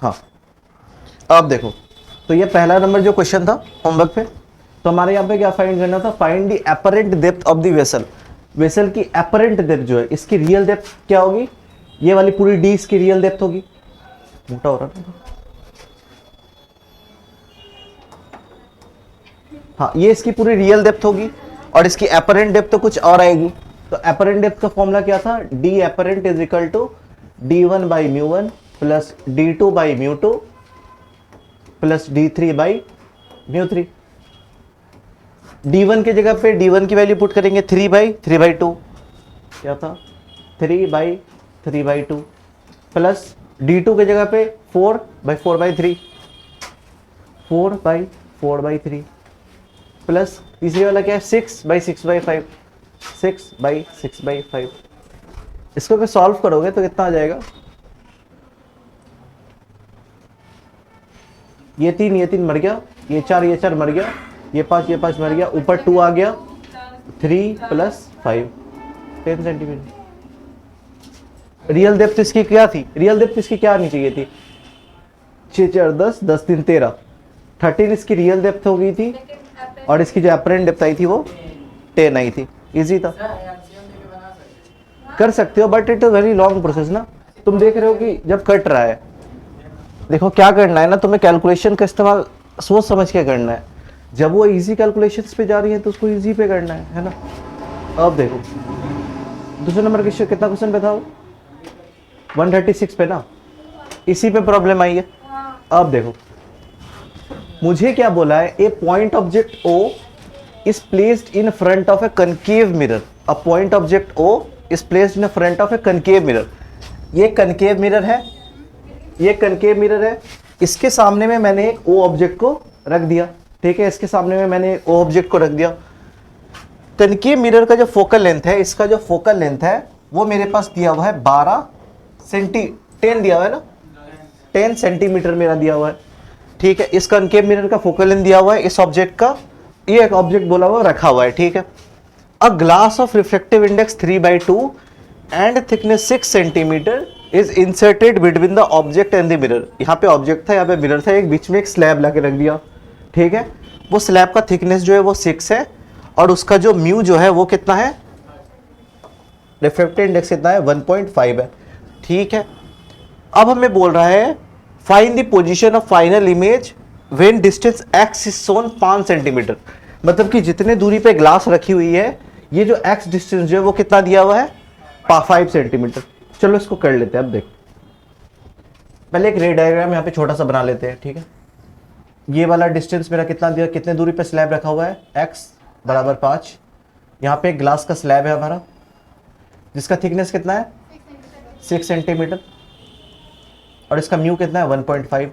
हाँ, अब देखो, तो ये पहला नंबर जो क्वेश्चन था होमवर्क पे, तो हमारे यहाँ पे क्या फाइंड करना था, find the apparent depth of the vessel. Vessel की एपरेंट डेप्थ जो है, इसकी रियल डेप्थ क्या होगी, ये वाली पूरी डी इसकी रियल डेप्थ होगी। मोटा हो रहा है। हाँ, ये इसकी पूरी रियल डेप्थ होगी और इसकी एपरेंट डेप्थ तो कुछ और आएगी। तो एपरेंट डेप्थ का फॉर्मूला क्या था, d apparent is equal to d1 by mu one plus d2 by mu two plus d3 by mu three. d1 की जगह पे d1 की वैल्यू पुट करेंगे 3/3/2, क्या था 3/3/2 प्लस d2 की जगह पे 4/4/3, 4/4/3 प्लस तीसरी वाला क्या है 6/6/5, 6/6/5। इसको अगर सॉल्व करोगे तो कितना आ जाएगा, ये 3 मर गया, ये 4 मर गया, ये 5 मर गया, ऊपर 2 आ गया, 3 + 5 10 सेंटीमीटर। रियल डेप्थ इसकी क्या थी, रियल डेप्थ इसकी क्या आनी चाहिए थी, 6 4 10 10 3 13 13 इसकी रियल डेप्थ हो गई थी और इसकी जो एपरेंट डेप्थ आई थी वो 10 आई थी। इजी था, कर सकते हो, but it is very long process ना। तुम देख रहे हो कि जब कट रहा है, देखो क्या करना है ना, तुम्हें कैलकुलेशन का इस्तेमाल सोच समझ के करना है। जब वो इजी कैलकुलेशंस पे जा रही है तो उसको इजी पे करना है ना। अब देखो दूसरे नंबर के कितना क्वेश्चन पे था वो, 136 पे ना, इसी पे प्रॉब्लम आई है। अब देखो मुझे क्या बोला है, a point object O is placed in front of a concave mirror. A point object O is placed in front of a concave mirror. ये कनकेव मिरर है, ये कनकेव मिरर है, इसके सामने में मैंने एक ओ ऑब्जेक्ट को रख दिया, ठीक है, इसके सामने में मैंने एक ओ ऑब्जेक्ट को रख दिया। कनकेव मिरर का जो फोकल लेंथ है, इसका जो फोकल लेंथ है वो मेरे पास दिया हुआ है 10 दिया हुआ है ना, 10 सेंटीमीटर मेरा दिया हुआ है, ठीक है। इस कनकेव मिरर का फोकल लेंथ दिया हुआ है, इस ऑब्जेक्ट का, ये एक ऑब्जेक्ट बोला हुआ रखा हुआ है, ठीक है। A glass of reflective index 3/2 and thickness 6 centimetre is inserted between the object and the mirror. यहाँ पे ऑब्जेक्ट था, यहाँ पे मिरर था, एक बीच में एक स्लैब ला के रख दिया, ठीक है। वो स्लैब का थिकनेस जो है वो 6 है और उसका जो म्यू जो है वो कितना है, रिफ्लेक्टिव इंडेक्स कितना है 1.5 है, ठीक है। अब हमें बोल रहा है find the position of final image when distance x is shown 5 centimetre. मतलब कि जितने दूरी पे ग्लास रखी हुई है, ये जो x डिस्टेंस जो है वो कितना दिया हुआ है 5 सेंटीमीटर। चलो इसको कर लेते हैं। अब देख, पहले एक रे डायग्राम यहाँ पे छोटा सा बना लेते हैं, ठीक है। ये वाला डिस्टेंस मेरा कितना दिया, कितने दूरी पे स्लैब रखा हुआ है, x = 5। यहाँ पे एक ग्लास का स्लैब है हमारा, जिसका थिकनेस कितना है 6 सेंटीमीटर और इसका म्यू कितना है 1.5।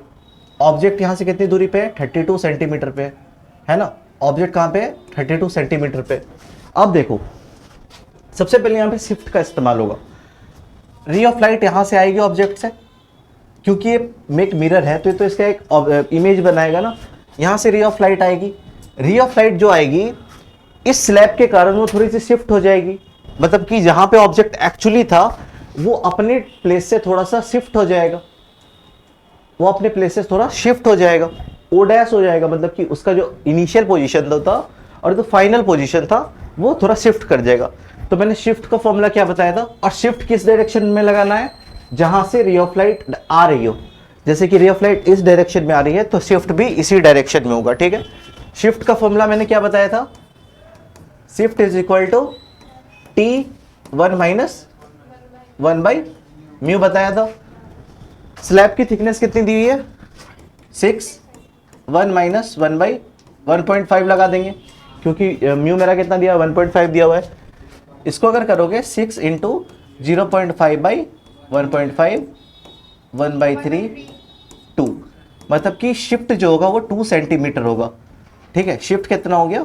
ऑब्जेक्ट यहाँ से कितनी दूरी पे है, 32 सेंटीमीटर पे है ना। ऑब्जेक्ट कहाँ पे है, 32 सेंटीमीटर पे। अब देखो सबसे पहले यहाँ पे शिफ्ट का इस्तेमाल होगा। रे ऑफ लाइट यहाँ से आएगी ऑब्जेक्ट से, क्योंकि ये एक मिरर है तो इसका एक इमेज बनाएगा ना। यहाँ से रे ऑफ लाइट आएगी, रे ऑफ लाइट जो आएगी इस स्लैब के कारण वो थोड़ी सी शिफ्ट हो जाएगी। मतलब कि जहाँ पे ऑब्जेक्ट एक्चुअली था वो अपने प्लेस से थोड़ा सा शिफ्ट हो जाएगा, वो अपने प्लेस से थोड़ा शिफ्ट हो जाएगा, ओ डैश हो जाएगा। मतलब कि उसका जो इनिशियल पोजीशन था और जो फाइनल पोजीशन था वो थोड़ा शिफ्ट कर जाएगा। तो मैंने शिफ्ट का फॉर्मूला क्या बताया था, और शिफ्ट किस डायरेक्शन में लगाना है, जहां से रे ऑफ लाइट आ रही हो। जैसे कि रे ऑफ लाइट इस डायरेक्शन में आ रही है तो शिफ्ट भी इसी डायरेक्शन में होगा, ठीक है। शिफ्ट का फॉर्मूला मैंने क्या बताया था, shift is equal to T1 - 1/μ बताया था। स्लैब की थिकनेस कितनी दी हुई है 6, 1 - 1/1.5 लगा देंगे, क्योंकि म्यू मेरा कितना दिया 1.5 दिया हुआ है। इसको अगर करोगे 6 × 0.5/1.5 1/3 2, मतलब कि शिफ्ट जो होगा वो 2 सेंटीमीटर होगा, ठीक है। शिफ्ट कितना हो गया,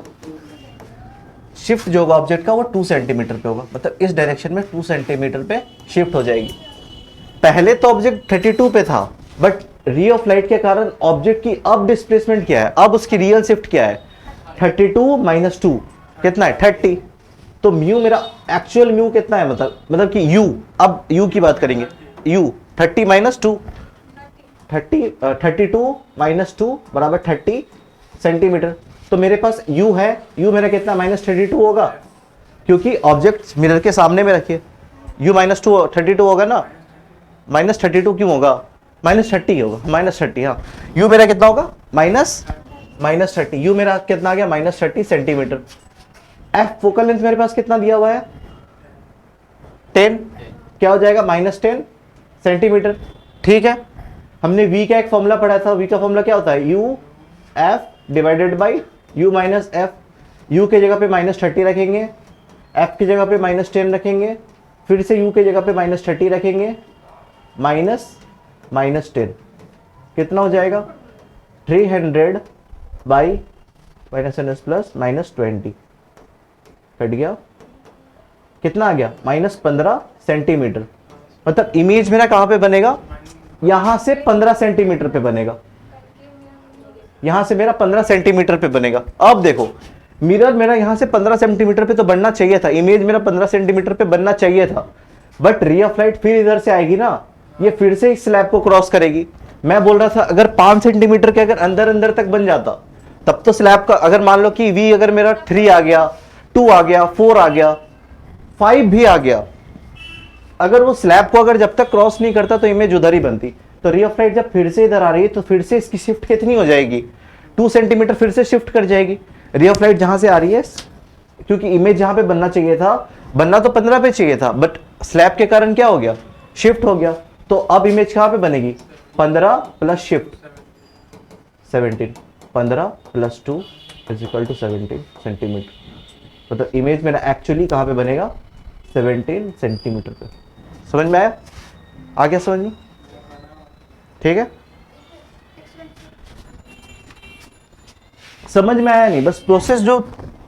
शिफ्ट जो होगा ऑब्जेक्ट का वो 2 सेंटीमीटर पे होगा, मतलब इस डायरेक्शन में 2 सेंटीमीटर पे शिफ्ट हो जाएगी। पहले तो ऑब्जेक्ट 32 पे था, बट रे ऑफ लाइट के कारण ऑब्जेक्ट की अब डिस्प्लेसमेंट क्या है, अब उसकी रियल शिफ्ट क्या है 32 - 2 कितना है 30। तो म्यू मेरा एक्चुअल म्यू कितना है, मतलब कि यू, अब यू की बात करेंगे, यू 30 - 2 32 माइनस 2 बराबर 30 सेंटीमीटर। तो मेरे पास u है, u मेरा कितना -32 होगा, क्योंकि ऑब्जेक्ट मिरर के सामने में रखिए, u -32 होगा ना, -32 क्यों होगा, -30 होगा, -30। हाँ, u मेरा कितना होगा -30, u मेरा कितना आ गया -30 सेंटीमीटर। f फोकल लेंथ मेरे पास कितना दिया हुआ है 10, क्या हो जाएगा -10 सेंटीमीटर। ठीक है, हमने v का एक फॉर्मूला पढ़ा था, v का फॉर्मूला क्या होता है, u f divided by u minus F. u के जगह पे -30 रखेंगे, f की जगह पे -10 रखेंगे, फिर से u के जगह पे -30 रखेंगे, -10 कितना हो जाएगा 300 बाई -20 कट गया, कितना आ गया -15 सेंटीमीटर। मतलब इमेज मेरा कहां पे बनेगा, यहां से 15 सेंटीमीटर पे बनेगा, यहां से मेरा 15 सेंटीमीटर पे बनेगा। अब देखो मिरर मेरा यहां से 15 सेंटीमीटर पे तो बनना चाहिए था, इमेज मेरा 15 सेंटीमीटर पे बनना चाहिए था, बट रे ऑफ लाइट फिर इधर से आएगी ना, ये फिर से इस स्लैब को क्रॉस करेगी। मैं बोल रहा था अगर 5 सेंटीमीटर के अगर अंदर अंदर तक बन जाता तब तो स्लैब का, अगर मान लो कि v अगर मेरा 3 आ गया, 2 आ गया, 4 आ गया, 5 भी आ गया, अगर वो स्लैब को अगर जब तक क्रॉस नहीं करता तो इमेज उधर ही बनती। तो रे ऑफ लाइट जब फिर से इधर आ रही है तो फिर से इसकी शिफ्ट कितनी हो जाएगी, 2 सेंटीमीटर फिर से शिफ्ट कर जाएगी। रे ऑफ लाइट जहां से आ रही है, क्योंकि इमेज जहां पे बनना चाहिए था, बनना तो 15 पे चाहिए था, बट स्लैब के कारण क्या हो गया, शिफ्ट हो गया। तो अब इमेज कहां पे बनेगी, 15 plus shift 17, 15 plus 2 is equal to 17 centimetre. मतलब इमेज मेरा एक्चुअली कहां पे बनेगा, 17 सेंटीमीटर पे। समझ में आया, आ गया समझ में, ठीक है, समझ में आया नहीं, बस प्रोसेस जो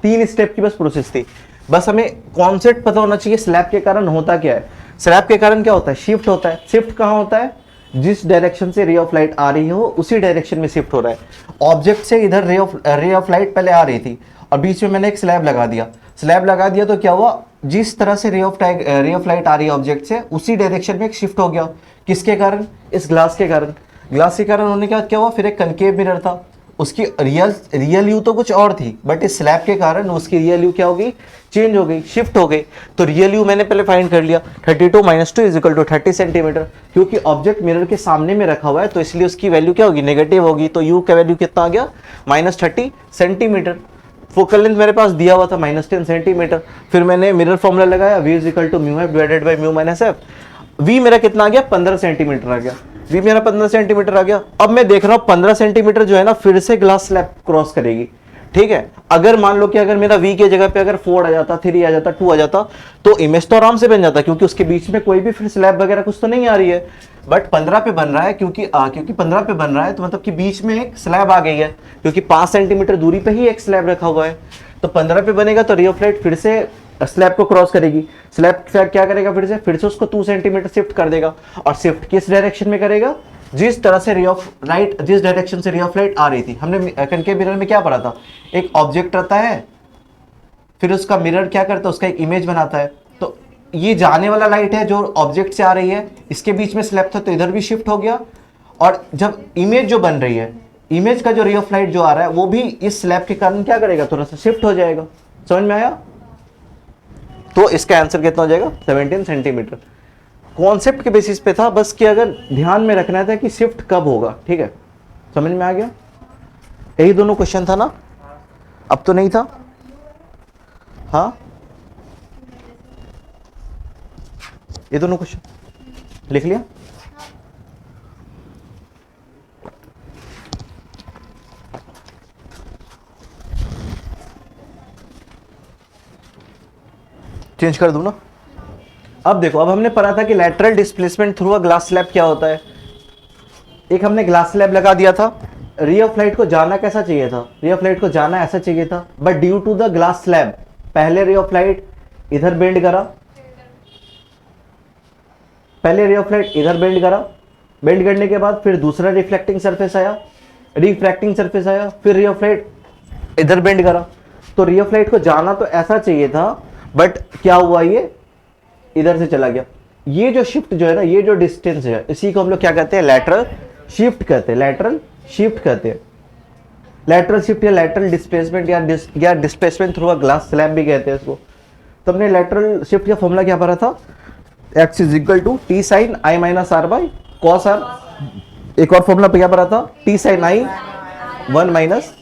3 स्टेप की बस प्रोसेस थी, बस हमें कॉन्सेप्ट पता होना चाहिए स्लैब के कारण होता क्या है। स्लैब के कारण क्या होता है, शिफ्ट होता है। शिफ्ट कहां होता है, जिस डायरेक्शन से रे ऑफ लाइट आ रही हो उसी डायरेक्शन में शिफ्ट हो रहा है। ऑब्जेक्ट से इधर रे ऑफ लाइट पहले आ रही थी और बीच में मैंने एक स्लैब लगा दिया, स्लैब लगा दिया तो क्या हुआ, जिस तरह से रे ऑफ लाइट आ रही है ऑब्जेक्ट से उसी डायरेक्शन में एक शिफ्ट हो गया। किसके कारण, इस ग्लास के कारण। ग्लास के कारण होने के बाद क्या हुआ, फिर एक कनकेव मिरर था, उसकी रियल यू तो कुछ और थी, बट इस स्लैब के कारण उसकी रियल यू क्या हो गई, चेंज हो गई, शिफ्ट हो गई। तो रियल यू मैंने पहले फाइंड कर लिया, 32 minus 2 is equal to 30 centimetre. क्योंकि ऑब्जेक्ट मिरर के सामने में रखा हुआ है तो इसलिए उसकी वैल्यू क्या होगी, नेगेटिव होगी। तो यू का वैल्यू कितना आ गया, -30 सेंटीमीटर। फोकल लेंथ मेरे पास दिया हुआ था -10 सेंटीमीटर। फिर मैंने मिरर फॉर्मूला लगाया, v is equal to mu f divided by mu minus f. v मेरा कितना आ गया, 15 सेंटीमीटर आ गया, v मेरा 15 सेंटीमीटर आ गया। अब मैं देख रहा हूं 15 सेंटीमीटर जो है ना फिर से ग्लास स्लैब क्रॉस करेगी। ठीक है, अगर मान लो कि अगर मेरा v के जगह पे अगर 4 आ जाता, 3 आ जाता, 2 आ जाता तो इमेज तो आराम से बन जाता, क्योंकि उसके बीच में कोई भी फिर स्लैब वगैरह कुछ तो नहीं आ रही है। बट 15 पे बन रहा है, क्योंकि 15 पे बन रहा है तो मतलब कि बीच में एक स्लैब आ गई है, क्योंकि 5 सेंटीमीटर दूरी पे ही एक स्लैब रखा हुआ है। तो 15 पे बनेगा तो रे ऑफ लाइट फिर से स्लैब को क्रॉस करेगी। स्लैब क्या करेगा, फिर से उसको 2 सेंटीमीटर शिफ्ट कर देगा। और शिफ्ट किस डायरेक्शन में करेगा, जिस तरह से रे ऑफ लाइट, जिस डायरेक्शन से रे ऑफ लाइट आ रही थी। हमने कनकेव मिरर में क्या पढ़ा था, एक ऑब्जेक्ट रहता है, फिर उसका मिरर क्या करता है, उसका एक इमेज बनाता है। तो ये जाने वाला लाइट है जो ऑब्जेक्ट से आ रही है, इसके बीच में स्लैब था तो इधर भी शिफ्ट हो गया। और जब इमेज जो बन रही है, इमेज का जो रे ऑफ लाइट जो आ रहा है वो भी इस स्लैब के कारण क्या करेगा, थोड़ा सा शिफ्ट हो जाएगा। समझ में आया, तो इसका आंसर कितना हो जाएगा, 17 सेंटीमीटर। कॉन्सेप्ट के बेसिस पे था, बस कि अगर ध्यान में रखना था कि शिफ्ट कब होगा। ठीक है, समझ में आ गया, यही दोनों क्वेश्चन था ना, अब तो नहीं था। हाँ, ये दोनों क्वेश्चन लिख लिया। चेंज कर दूं ना। अब देखो, अब हमने पढ़ा था कि lateral displacement through a glass slab क्या होता है। एक हमने ग्लास स्लैब लगा दिया था, रे ऑफ लाइट को जाना कैसा चाहिए था, रे ऑफ लाइट को जाना ऐसा चाहिए था, but due to the glass slab पहले रे ऑफ लाइट इधर बेंड करा, पहले रे ऑफ लाइट इधर बेंड करा, बेंड करने के बाद फिर दूसरा रिफ्लेक्टिंग सरफेस आया, रिफ्रैक्टिंग सरफेस आया, फिर रे ऑफ लाइट इधर बेंड करा। तो रे ऑफ लाइट को जाना तो ऐसा चाहिए था, बट क्या हुआ, ये इधर से चला गया। ये जो शिफ्ट जो है ना, ये जो डिस्टेंस है, इसी को हम लोग क्या कहते हैं, लैटरल शिफ्ट कहते हैं, लैटरल शिफ्ट कहते हैं, लैटरल शिफ्ट या लैटरल डिस्प्लेसमेंट या displacement through a glass slab भी कहते हैं इसको। तो हमने लैटरल शिफ्ट का फॉर्मूला क्या पढ़ा था, x is equal to t sign i minus r by cos r. एक और फॉर्मूला क्या पढ़ा था, t sign i 1 minus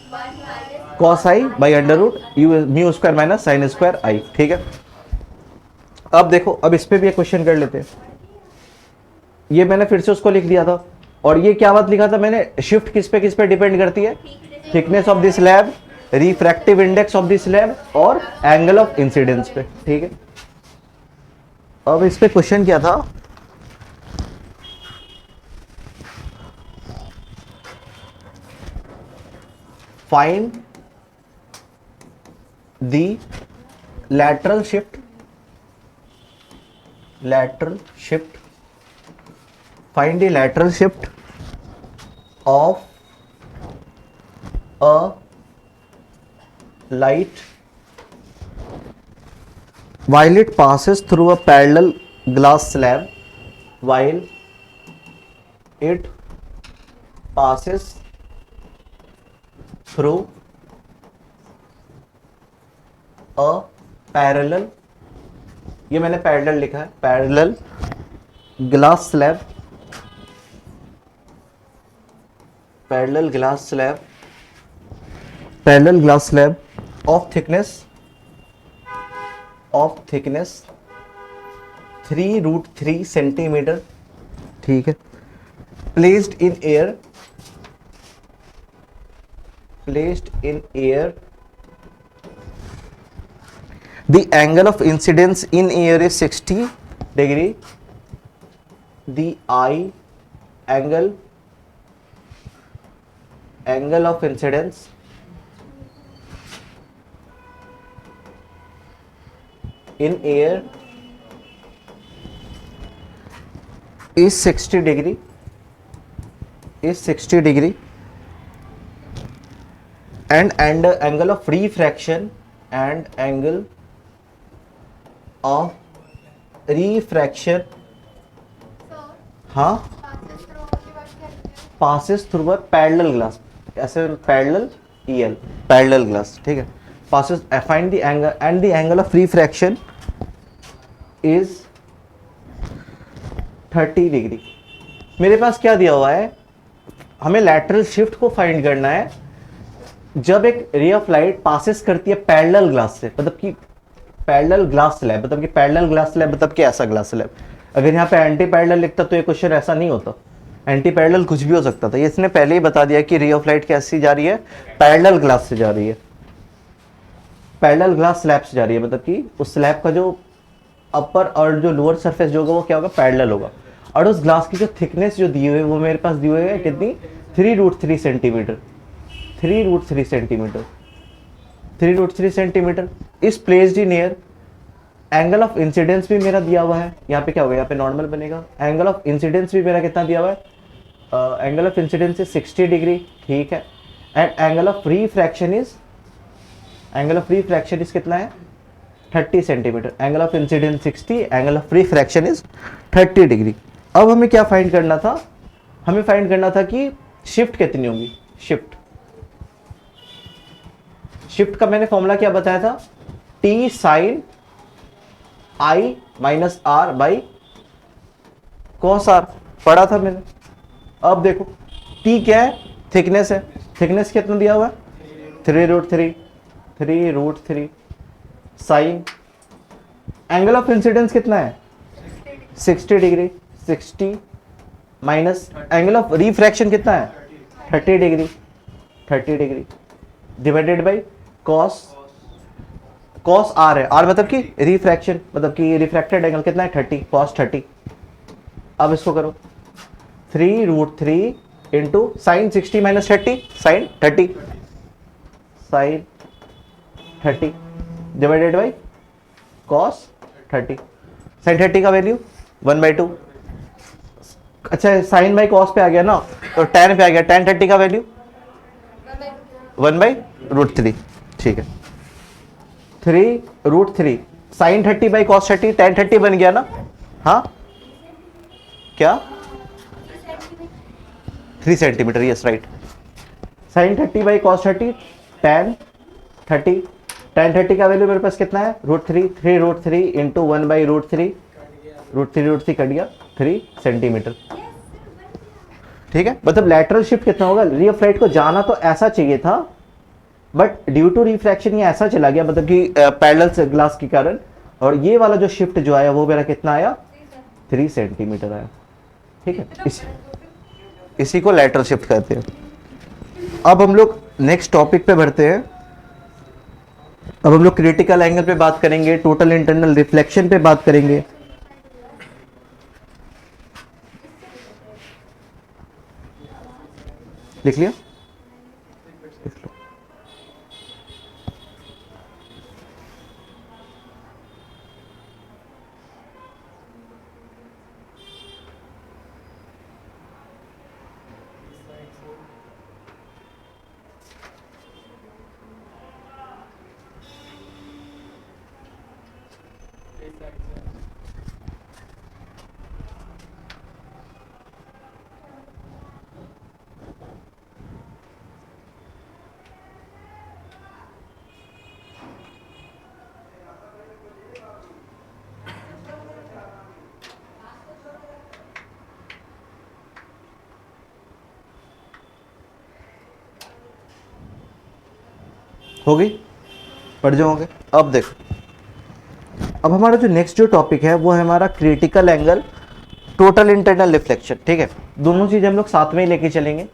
cos i by under root u mu square minus sin square i. ठीक है, अब देखो, अब इस पे भी एक क्वेश्चन कर लेते हैं। ये मैंने फिर से उसको लिख दिया था, और ये क्या बात लिखा था मैंने, शिफ्ट किस पे डिपेंड करती है, thickness of this slab, refractive index of this slab और एंगल ऑफ इंसिडेंस पे। ठीक है, अब इस पे क्वेश्चन क्या था, find the lateral shift find the lateral shift of a light while it passes through a parallel glass slab, while it passes through a parallel, ये मैंने पैरेलल लिखा है, parallel glass slab, parallel glass slab of thickness 3√3 centimetre. ठीक है, placed in air, the angle of incidence in air is 60 degree, the angle of incidence in air is 60 degree, and angle of refraction हाँ, passes through a parallel glass, ऐसे parallel glass। ठीक है, passes, find the angle and the angle of refraction is 30 degree. मेरे पास क्या दिया हुआ है, हमें लैटरल शिफ्ट को फाइंड करना है जब एक रे ऑफ लाइट पासेस करती है पैरेलल ग्लास से, मतलब कि पैरेलल ग्लास स्लैब, मतलब कि पैरेलल ग्लास स्लैब मतलब कि ऐसा ग्लास स्लैब। अगर यहाँ पे एंटी पैरेलल लिखता तो ये क्वेश्चन ऐसा नहीं होता, एंटी पैरेलल कुछ भी हो सकता था। ये इसने पहले ही बता दिया कि रे ऑफ लाइट कैसी जा रही है, पैरेलल ग्लास से जा रही है, पैरेलल ग्लास स्लैब से जा रही है, मतलब कि उस स्लैब का जो अपर और जो लोअर सरफेस जो होगा वो क्या होगा, पैरेलल होगा। और उस ग्लास की जो थिकनेस जो दी हुई है वो मेरे पास दी हुई है कितनी, 3√3 सेंटीमीटर, 3√3 सेंटीमीटर इस placed in air. Angle of incidence भी मेरा दिया हुआ है, यहाँ पे क्या होगा, यहाँ पे नॉर्मल बनेगा। एंगल ऑफ इंसिडेंस भी मेरा कितना दिया हुआ है, angle of incidence is 60 degree. ठीक है, and angle of refraction is कितना है, 30 centimetre. Angle of incidence 60, angle of refraction is 30 degree. अब हमें क्या फाइंड करना था, हमें फाइंड करना था कि शिफ्ट कितनी होगी। शिफ्ट का मैंने फॉर्मूला क्या बताया था, t sign i minus r by cos r पढ़ा था मैंने। अब देखो टी क्या है, थिकनेस है, थिकनेस कितना दिया हुआ है, 3√3 साइन, एंगल ऑफ इंसिडेंस कितना है 60 degree, 60 minus angle of refraction कितना है 30 degree divided by cos r है, आर मतलब कि रिफ्रैक्शन, मतलब कि रिफ्रैक्टेड एंगल कितना है 30, कॉस 30। अब इसको करो 3√3 into sine 60 minus 30, sine 30 divided by cos 30। Sine 30 का वैल्यू 1/2। अच्छा साइन बाई कॉस पे आ गया ना, तो tan पे आ गया, tan 30 का वैल्यू 1/√3। ठीक है, 3√3 साइन 30 बाई कॉस 30, tan 30 बन गया ना। हाँ क्या 3 centimetre, yes right. Sine 30 by cos 30, tan 30, tan 30 का वैल्यू मेरे पास कितना है, √3, 3√3 इंटू 1/√3, √3 कट गया 3 सेंटीमीटर। ठीक है, मतलब लैटरल शिफ्ट कितना होगा, रे ऑफ लाइट को जाना तो ऐसा चाहिए था, बट ड्यू टू रिफ्रैक्शन ये ऐसा चला गया, मतलब कि पैरेलल ग्लास के कारण, और ये वाला जो शिफ्ट जो आया वो मेरा कितना आया, 3 सेंटीमीटर आया। ठीक है, इसी को लैटरल शिफ्ट कहते हैं। अब हम लोग नेक्स्ट टॉपिक पे बढ़ते हैं। अब हम लोग क्रिटिकल एंगल पे बात करेंगे, टोटल इंटरनल रिफ्लेक्शन पे बात करेंगे। लिख लिया, लिख लो। हो गई, पढ़ जाओगे। अब देखो, अब हमारा जो नेक्स्ट जो टॉपिक है वो है हमारा critical angle, total internal reflection. ठीक है, दोनों चीज हम लोग साथ में ही लेके चलेंगे।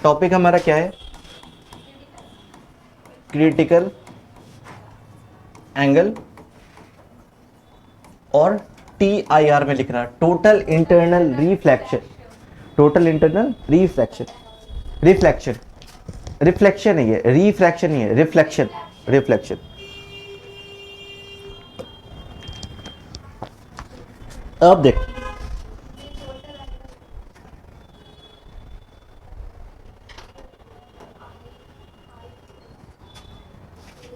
टॉपिक हमारा क्या है, क्रिटिकल एंगल, और TIR में लिख रहा है total internal reflection, total internal reflection, reflection, reflection नहीं है, रिफ्रैक्शन नहीं है, रिफ्लेक्शन, रिफ्लेक्शन। अब देखो,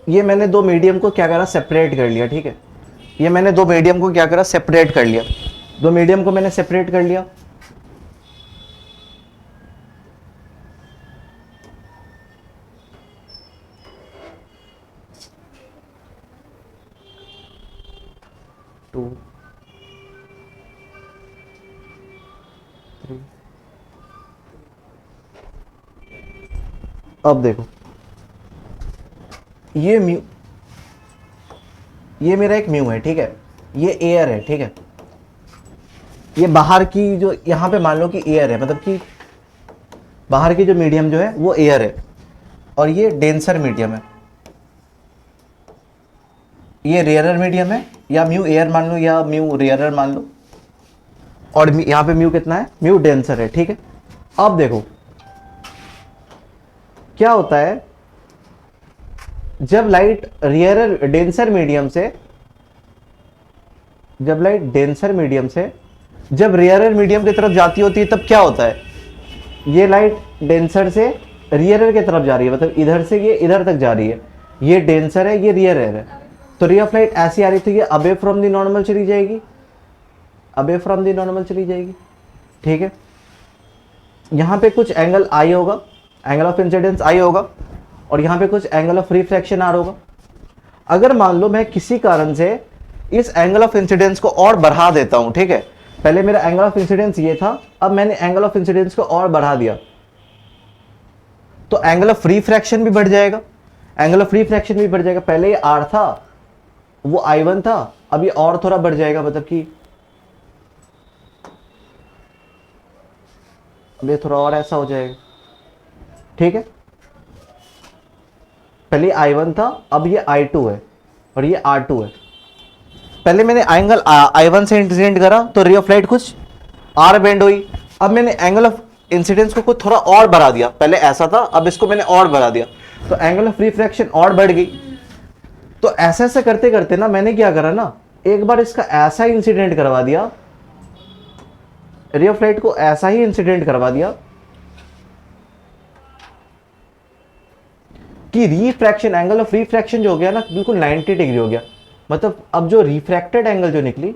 ये मैंने दो मीडियम को क्या करा, सेपरेट कर लिया। ठीक है, ये मैंने दो मीडियम को क्या करा, सेपरेट कर लिया। दो मीडियम को मैंने सेपरेट कर लिया। टू, 3, अब देखो, ये म्यू, ये मेरा एक म्यू है। ठीक है, ये एयर है। ठीक है, ये बाहर की जो, यहां पे मान लो कि एयर है, मतलब कि बाहर की जो मीडियम जो है वो एयर है, और ये डेंसर मीडियम है, ये रेयरर मीडियम है, या म्यू एयर मान लो या म्यू रेयरर मान लो, और यहां पे म्यू कितना है, म्यू डेंसर है। ठीक है, अब देखो क्या होता है, जब लाइट रेयरर डेंसर मीडियम से, जब लाइट डेंसर मीडियम से जब रेयरर मीडियम की तरफ जाती होती है, तब क्या होता है, ये लाइट डेंसर से रेयरर की तरफ जा रही है, मतलब इधर से ये इधर तक जा रही है, ये डेंसर है, ये रेयरर है, तो रे ऑफ लाइट ऐसी आ रही थी, ये अबे फ्रॉम द नॉर्मल चली जाएगी, अबे फ्रॉम द नॉर्मल चली जाएगी। ठीक है, यहां पे कुछ एंगल आई होगा, एंगल ऑफ इंसिडेंस आई होगा, और यहां पे कुछ एंगल ऑफ रिफ्रैक्शन आर होगा। अगर मान लो मैं किसी कारण से इस एंगल ऑफ इंसिडेंस को और बढ़ा देता हूं, ठीक है, पहले मेरा एंगल ऑफ इंसिडेंस ये था, अब मैंने एंगल ऑफ इंसिडेंस को और बढ़ा दिया, तो एंगल ऑफ रिफ्रैक्शन भी बढ़ जाएगा, एंगल ऑफ रिफ्रैक्शन भी बढ़ जाएगा। पहले ये R था, वो I1 था, अब ये और थोड़ा बढ़ जाएगा, मतलब कि अब ये थोड़ा और ऐसा हो जाएगा। ठीक है, पहले I1 था, अब ये I2 है, और ये R2 है। पहले मैंने एंगल I1 से इंसिडेंट करा तो रे ऑफ लाइट कुछ R बेंड हुई, अब मैंने एंगल ऑफ इंसिडेंस को कुछ थोड़ा और बढ़ा दिया, पहले ऐसा था, अब इसको मैंने और बढ़ा दिया, तो एंगल ऑफ रिफ्रैक्शन और बढ़ गई। तो ऐसा ऐसा करते करते ना मैंने क्या करा ना, एक बार इसका ऐसा इंसिडेंट करवा दिया, रे ऑफ लाइट को ऐसा ही इंसिडेंट करवा दिया कि रिफ्रैक्शन, एंगल ऑफ रिफ्रैक्शन जो हो गया ना बिल्कुल 90 डिग्री हो गया। मतलब अब जो रिफ्रैक्टेड एंगल जो निकली,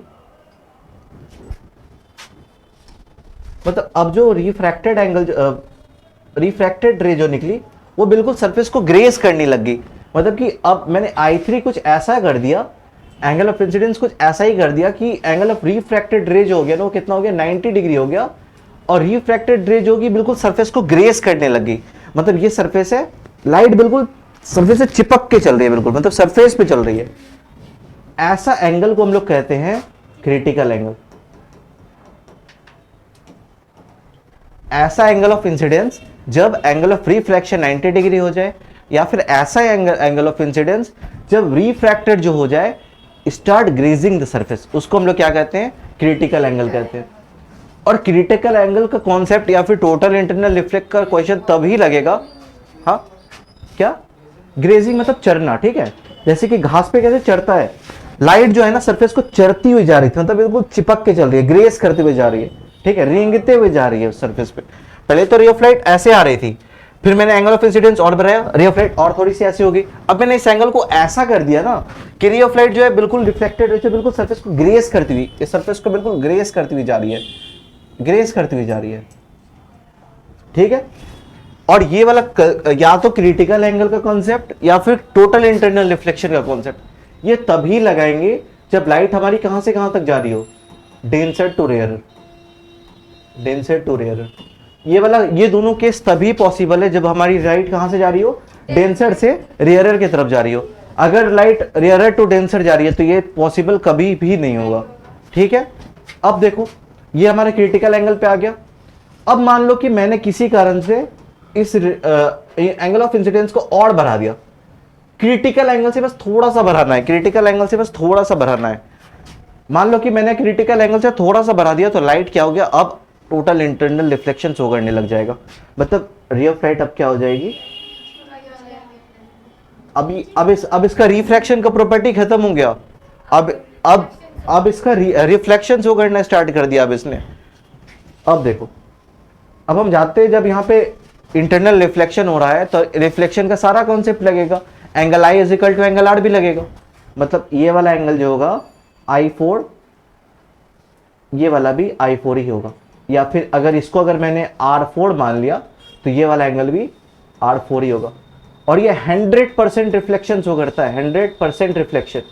मतलब अब जो रिफ्रैक्टेड एंगल, रिफ्रैक्टेड रे जो निकली वो बिल्कुल सरफेस को ग्रेस करने लग गई। मतलब कि अब मैंने I3 कुछ ऐसा कर दिया, एंगल ऑफ इंसिडेंस कुछ ऐसा ही कर दिया कि एंगल ऑफ रिफ्रैक्टेड रे जो हो गया ना वो कितना हो गया, 90 डिग्री हो गया, और रिफ्रैक्टेड रे जो कि बिल्कुल सरफेस को ग्रेस करने लग गई। मतलब ये सरफेस है, लाइट बिल्कुल सरफेस से चिपक के चल रही है, बिल्कुल मतलब सरफेस पे चल रही है। ऐसा एंगल को हम लोग कहते हैं क्रिटिकल एंगल। ऐसा एंगल ऑफ इंसिडेंस जब एंगल ऑफ रिफ्रैक्शन 90 डिग्री हो जाए, या फिर ऐसा एंगल ऑफ इंसिडेंस जब रिफ्रैक्टेड जो हो जाए स्टार्ट ग्रेजिंग द सरफेस, उसको हम लोग क्या कहते हैं, क्रिटिकल एंगल कहते हैं। और क्रिटिकल एंगल का कॉन्सेप्ट या फिर टोटल इंटरनल रिफ्लेक्ट का क्वेश्चन तभी लगेगा, हाँ क्या, ग्रेजिंग मतलब चरना, ठीक है। जैसे कि घास पे कैसे चरता है, लाइट जो है ना सरफेस को चरती हुई जा रही थी, मतलब बिल्कुल चिपक के चल रही है, ग्रेस करते हुए जा रही है, ठीक है, रेंगते हुए जा रही है उस सरफेस पे। पहले तो रे ऑफ लाइट ऐसे आ रही थी, फिर मैंने एंगल ऑफ इंसिडेंस और बढ़ाया, रे ऑफ लाइट और थोड़ी सी ऐसी होगी। अब मैंने इस एंगल को ऐसा कर दिया ना कि रे ऑफ लाइट जो है बिल्कुल रिफ्लेक्टेड है, बिल्कुल सरफेस को ग्रेस करती हुई, इस सरफेस को बिल्कुल ग्रेस करती हुई जा रही है, ग्रेस करती हुई जा रही है, ठीक है। और ये वाला या तो क्रिटिकल एंगल का कॉन्सेप्ट या फिर टोटल इंटरनल रिफ्लेक्शन का कॉन्सेप्ट, ये तभी लगाएंगे जब लाइट हमारी कहां से कहां तक जा रही हो, denser to rarer, denser to rarer. ये वाला, ये दोनों केस तभी पॉसिबल है जब हमारी लाइट कहां से जा रही हो, डेंसर से रेयरर की तरफ जा रही हो। अगर लाइट रेयरर टू डेंसर जा रही है तो ये पॉसिबल कभी भी नहीं होगा, ठीक है। अब देखो ये हमारे क्रिटिकल एंगल पे आ गया। अब मान लो कि मैंने किसी कारण से इस एंगल ऑफ इंसिडेंस को और बढ़ा दिया, क्रिटिकल एंगल से बस थोड़ा सा बढ़ाना है, क्रिटिकल एंगल से बस थोड़ा सा बढ़ाना है। मान लो कि मैंने क्रिटिकल एंगल से थोड़ा सा बढ़ा दिया तो लाइट क्या हो गया, अब टोटल इंटरनल रिफ्लेक्शन शो करने लग जाएगा। मतलब रे ऑफ लाइट अब क्या हो जाएगी, अब इसका रिफ्रैक्शन का प्रॉपर्टी खत्म हो गया, अब इसका रिफ्लेक्शन शो करना स्टार्ट कर दिया अब इसने। अब देखो, अब हम जाते हैं, जब यहाँ पे इंटरनल रिफ्लेक्शन हो रहा है तो रिफ्लेक्शन का सारा कॉन्सेप्ट लगेगा, angle i is equal to angle r भी लगेगा। मतलब ये वाला एंगल जो होगा I4, ये वाला भी I4 ही होगा, या फिर अगर इसको अगर मैंने R4 मान लिया तो ये वाला एंगल भी R4 ही होगा। और ये 100% रिफ्लेक्शन शो करता है, 100% रिफ्लेक्शन।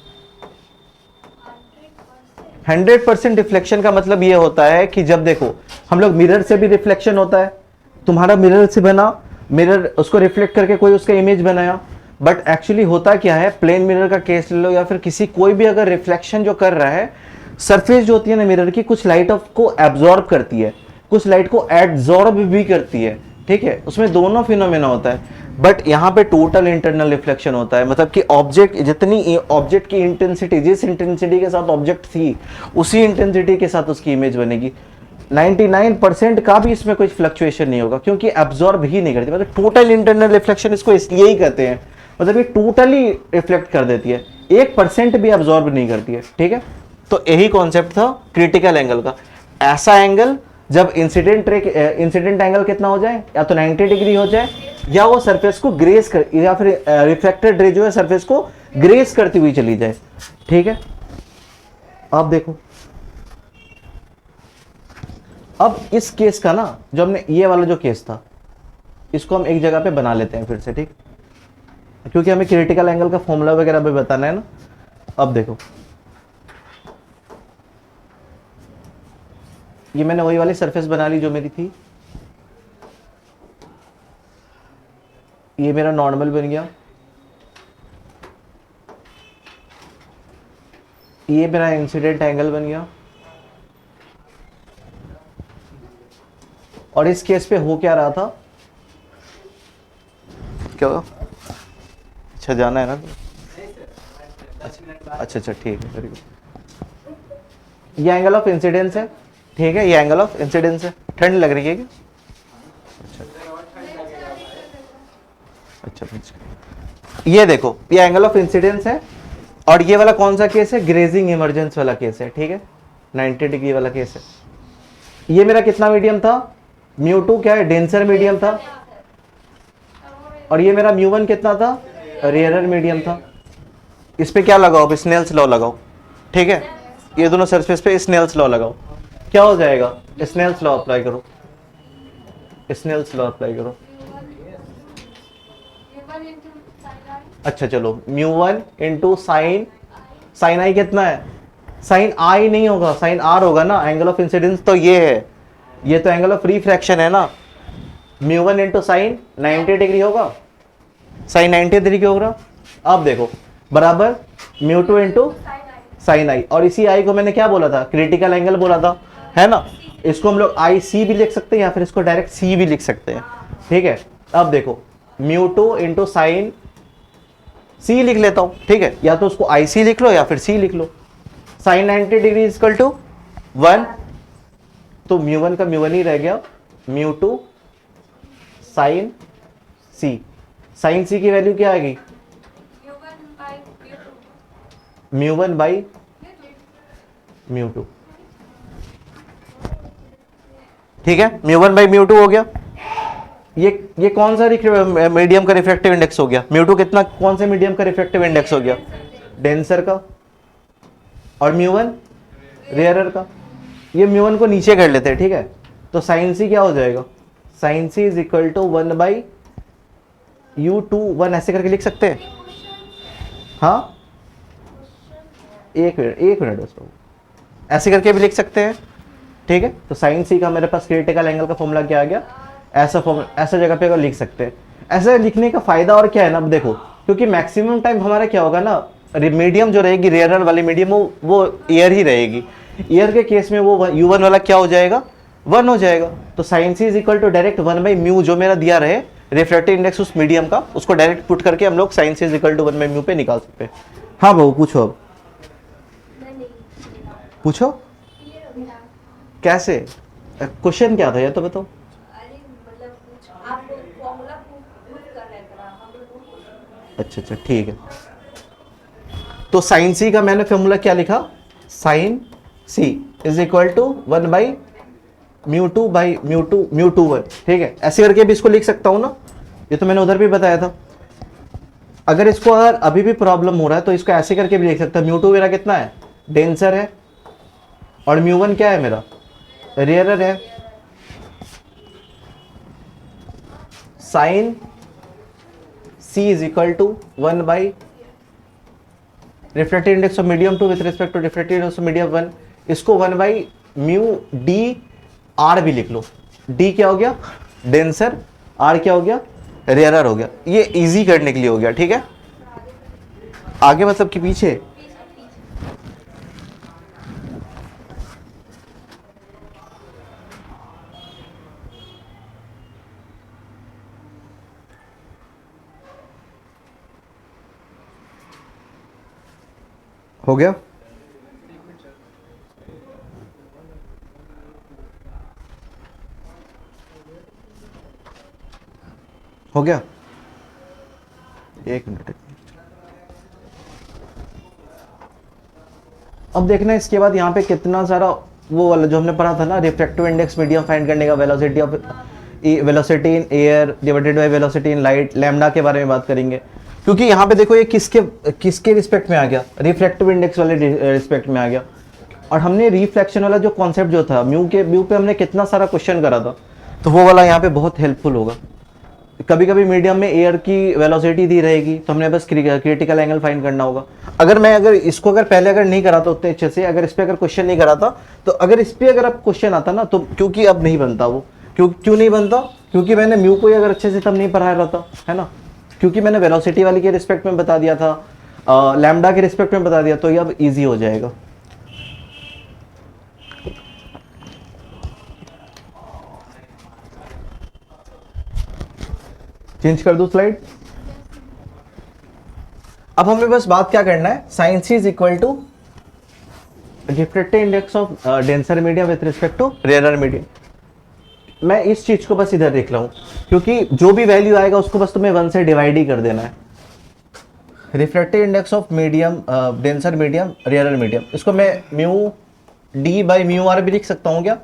100% रिफ्लेक्शन का मतलब ये होता है कि जब देखो हम लोग मिरर से भी रिफ्लेक्शन होता है, तुम्हारा मिरर से बना, मिरर उसको रिफ्लेक्ट करके कोई उसका इमेज बनाया, बट एक्चुअली होता क्या है, प्लेन मिरर का केस ले लो या फिर किसी कोई भी अगर रिफ्लेक्शन जो कर रहा है, सरफेस जो होती है ना मिरर की, कुछ लाइट को एब्जॉर्ब करती है, कुछ लाइट को एडजॉर्ब भी करती है, ठीक है, उसमें दोनों फिनोमेना होता है। बट यहाँ पे टोटल इंटरनल रिफ्लेक्शन होता है, मतलब कि ऑब्जेक्ट, जितनी ऑब्जेक्ट की इंटेंसिटी, जिस इंटेंसिटी के साथ ऑब्जेक्ट थी उसी इंटेंसिटी के साथ उसकी इमेज बनेगी। 99% का भी इसमें कोई फ्लक्चुएशन नहीं होगा क्योंकि एब्जॉर्ब ही नहीं करती। मतलब टोटल इंटरनल रिफ्लेक्शन इसको इसलिए ही कहते हैं, मतलब ये टोटली रिफ्लेक्ट कर देती है, 1% भी एब्जॉर्ब नहीं करती है, ठीक है। तो यही कॉन्सेप्ट था क्रिटिकल एंगल का। ऐसा एंगल जब इंसिडेंट एंगल कितना हो जाए, या तो 90 डिग्री हो जाए, या वो सरफेस को ग्रेस कर, या फिर रिफ्लेक्टेड रे जो है सरफेस को ग्रेस करती हुई चली जाए, ठीक है। अब देखो, अब इस केस का ना, जो हमने ये वाला जो केस था इसको हम एक जगह पे बना लेते हैं फिर से, ठीक, क्योंकि हमें क्रिटिकल एंगल का फॉर्मूला वगैरह भी बताना है ना। अब देखो, ये मैंने वही वाली सरफेस बना ली जो मेरी थी, ये मेरा नॉर्मल बन गया, ये मेरा इंसिडेंट एंगल बन गया। और इस केस पे हो क्या रहा था, क्या हुआ, अच्छा जाना है ना, अच्छा ठीक है, वेरी गुड। ये एंगल ऑफ इंसिडेंस है, ठीक है, ये एंगल ऑफ इंसिडेंस है। ठंड लग रही है क्या, अच्छा, ये देखो ये एंगल ऑफ इंसिडेंस है, और ये वाला कौन सा केस है, ग्रेजिंग इमरजेंस वाला केस है, ठीक है, 90 डिग्री वाला केस है। ये मेरा कितना मीडियम था, μ2 क्या है, डेंसर मीडियम था, और ये मेरा μ1 कितना था, रेयरर मीडियम था। इस पे क्या लगाओ, स्नेल्स लॉ लगाओ, ठीक है, ये दोनों सरफेस पे स्नेल्स लॉ लगाओ। क्या हो जाएगा, स्नेल्स लॉ अप्लाई करो, स्नेल्स लॉ अप्लाई करो। अच्छा चलो, μ1 इंटू साइन आई कितना है, साइन आई नहीं होगा, साइन आर होगा ना, एंगल ऑफ इंसिडेंस तो ये है, ये तो एंगल ऑफ रिफ्रैक्शन है ना। μ1 इंटू साइन 90 डिग्री होगा, साइन 90 डिग्री होगा। अब देखो बराबर μ2 इंटू साइन आई, और इसी आई को मैंने क्या बोला था, क्रिटिकल एंगल बोला था, है ना। इसको हम लोग आई सी भी लिख सकते हैं या फिर इसको डायरेक्ट सी भी लिख सकते हैं, ठीक है। अब देखो μ2 इंटू साइन सी लिख लेता हूं, ठीक है, या तो उसको आई सी लिख लो या फिर सी लिख लो। साइन 90 डिग्री इक्वल टू 1, तो μ1 का μ1 ही रह गया, μ2 साइन सी, साइन सी की वैल्यू क्या आएगी, μ1 बाई μ2, ठीक है, μ1 बाई μ2 हो गया। ये कौन सा मीडियम का रिफ्रैक्टिव इंडेक्स हो गया, μ2 कितना, कौन से मीडियम का रिफ्रैक्टिव इंडेक्स हो गया, डेंसर का, और μ1 रेयरर का। ये μ1 को नीचे कर लेते हैं, ठीक है, तो साइन सी क्या हो जाएगा, sine C is equal to 1 by u2 1 ऐसे करके लिख सकते हैं। हाँ एक मिनट दोस्तों, ऐसे करके भी लिख सकते हैं, ठीक है। तो साइन सी का मेरे पास क्रिटिकल एंगल का फॉर्मूला क्या आ गया, ऐसा फॉर्मूला, ऐसा जगह पे अगर लिख सकते हैं। ऐसा लिखने का फायदा और क्या है ना, अब देखो, क्योंकि मैक्सिमम टाइम हमारा क्या होगा ना, मीडियम जो रहेगी रेयरर वाली मीडियम वो एयर ही रहेगी। एयर के केस में वो u1 वाला क्या हो जाएगा, 1 हो जाएगा। तो sine C is equal to direct 1 by mu जो मेरा दिया रहे रिफ्रैक्टिव इंडेक्स उस मीडियम का, उसको डायरेक्ट पुट करके हम लोग sine C is equal to 1 by mu पे निकाल सकते हैं। हाँ बाबू पूछो, अब पूछो कैसे, क्वेश्चन क्या था ये तो बताओ। अच्छा ठीक है, तो साइन सी का मैंने फॉर्मूला क्या लिखा, sin C is equal to 1 by μ2 by μ2 1, ठीक है। ऐसे करके भी इसको लिख सकता हूं ना, ये तो मैंने उधर भी बताया था। अगर इसको अगर अभी भी प्रॉब्लम हो रहा है तो इसको ऐसे करके भी लिख सकता हूं, μ2 मेरा कितना है, डेंसर है, और μ1 क्या है मेरा, रेयरर है। Sign C is equal to 1 by refractive index of medium 2 with respect to refractive index of medium 1, इसको 1 बाई म्यू डी आर भी लिख लो। डी क्या हो गया, डेंसर, आर क्या हो गया, रेयरर हो गया। ये इजी करने के लिए हो गया, ठीक है। आगे मतलब कि पीछे, हो गया। हो गया, एक मिनट। अब देखना इसके बाद यहाँ पे कितना सारा वो वाला जो हमने पढ़ा था ना, रिफ्रैक्टिव इंडेक्स मीडियम फाइंड करने का, velocity of velocity in air divided by velocity in light, lambda के बारे में बात करेंगे। क्योंकि यहाँ पे देखो ये किसके रिस्पेक्ट में आ गया, रिफ्रैक्टिव इंडेक्स वाले रिस्पेक्ट में आ गया। और हमने रिफ्लेक्शन वाला जो कॉन्सेप्ट जो था म्यू पे हमने कितना सारा क्वेश्चन करा था, तो वो वाला यहाँ पे बहुत हेल्पफुल होगा। कभी कभी मीडियम में एयर की वेलोसिटी दी रहेगी तो हमने बस क्रिटिकल एंगल फाइंड करना होगा। अगर इसको पहले नहीं करा था उतने अच्छे से, अगर इस पे अगर क्वेश्चन नहीं करा था, तो अगर इस पे अगर अब क्वेश्चन आता ना, तो क्योंकि अब नहीं बनता वो, क्यों नहीं बनता, क्योंकि मैंने म्यू को अगर अच्छे से तब नहीं पढ़ा रहा था, है ना, क्योंकि मैंने वेलोसिटी वाली के रिस्पेक्ट में बता दिया था, लैम्डा के रिस्पेक्ट में बता दिया, तो ये अब ईजी हो जाएगा। चेंज कर दूं स्लाइड। अब हमें बस बात क्या करना है, sign C is equal to refractive index of denser medium with respect to rarer medium. मैं इस चीज को बस इधर देख रहा हूं, क्योंकि जो भी वैल्यू आएगा उसको बस तुम्हें 1 से डिवाइड ही कर देना है। Refractive index of medium denser medium rarer medium, इसको मैं mu D by mu r भी लिख सकता हूं क्या,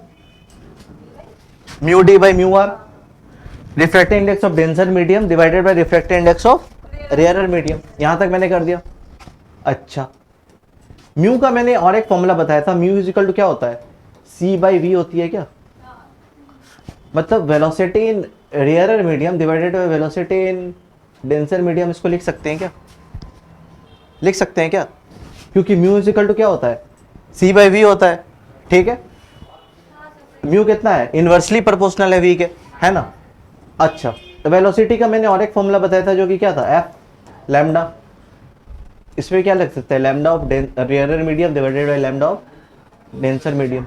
mu D by mu r, refractive index of denser medium divided by refractive index of rarer medium. यहां तक मैंने कर दिया। अच्छा, म्यू का मैंने और एक फॉर्मूला बताया था, म्यू इज इक्वल टू क्या होता है, सी बाई वी होती है क्या? मतलब velocity in rarer medium divided by velocity in denser medium, इसको लिख सकते हैं क्या? लिख सकते हैं क्या? क्योंकि म्यू इज इक्वल टू क्या होता है? सी बाई वी होता है, ठीक है। म्यू कितना है? इनवर्सली प्रोपोर्शनल है वी के, है ना। अच्छा, तो वेलोसिटी का मैंने और एक फॉर्मूला बताया था जो कि क्या था? F lambda. इसमें क्या लग सकता है? Lambda of rarer medium divided by lambda of denser medium.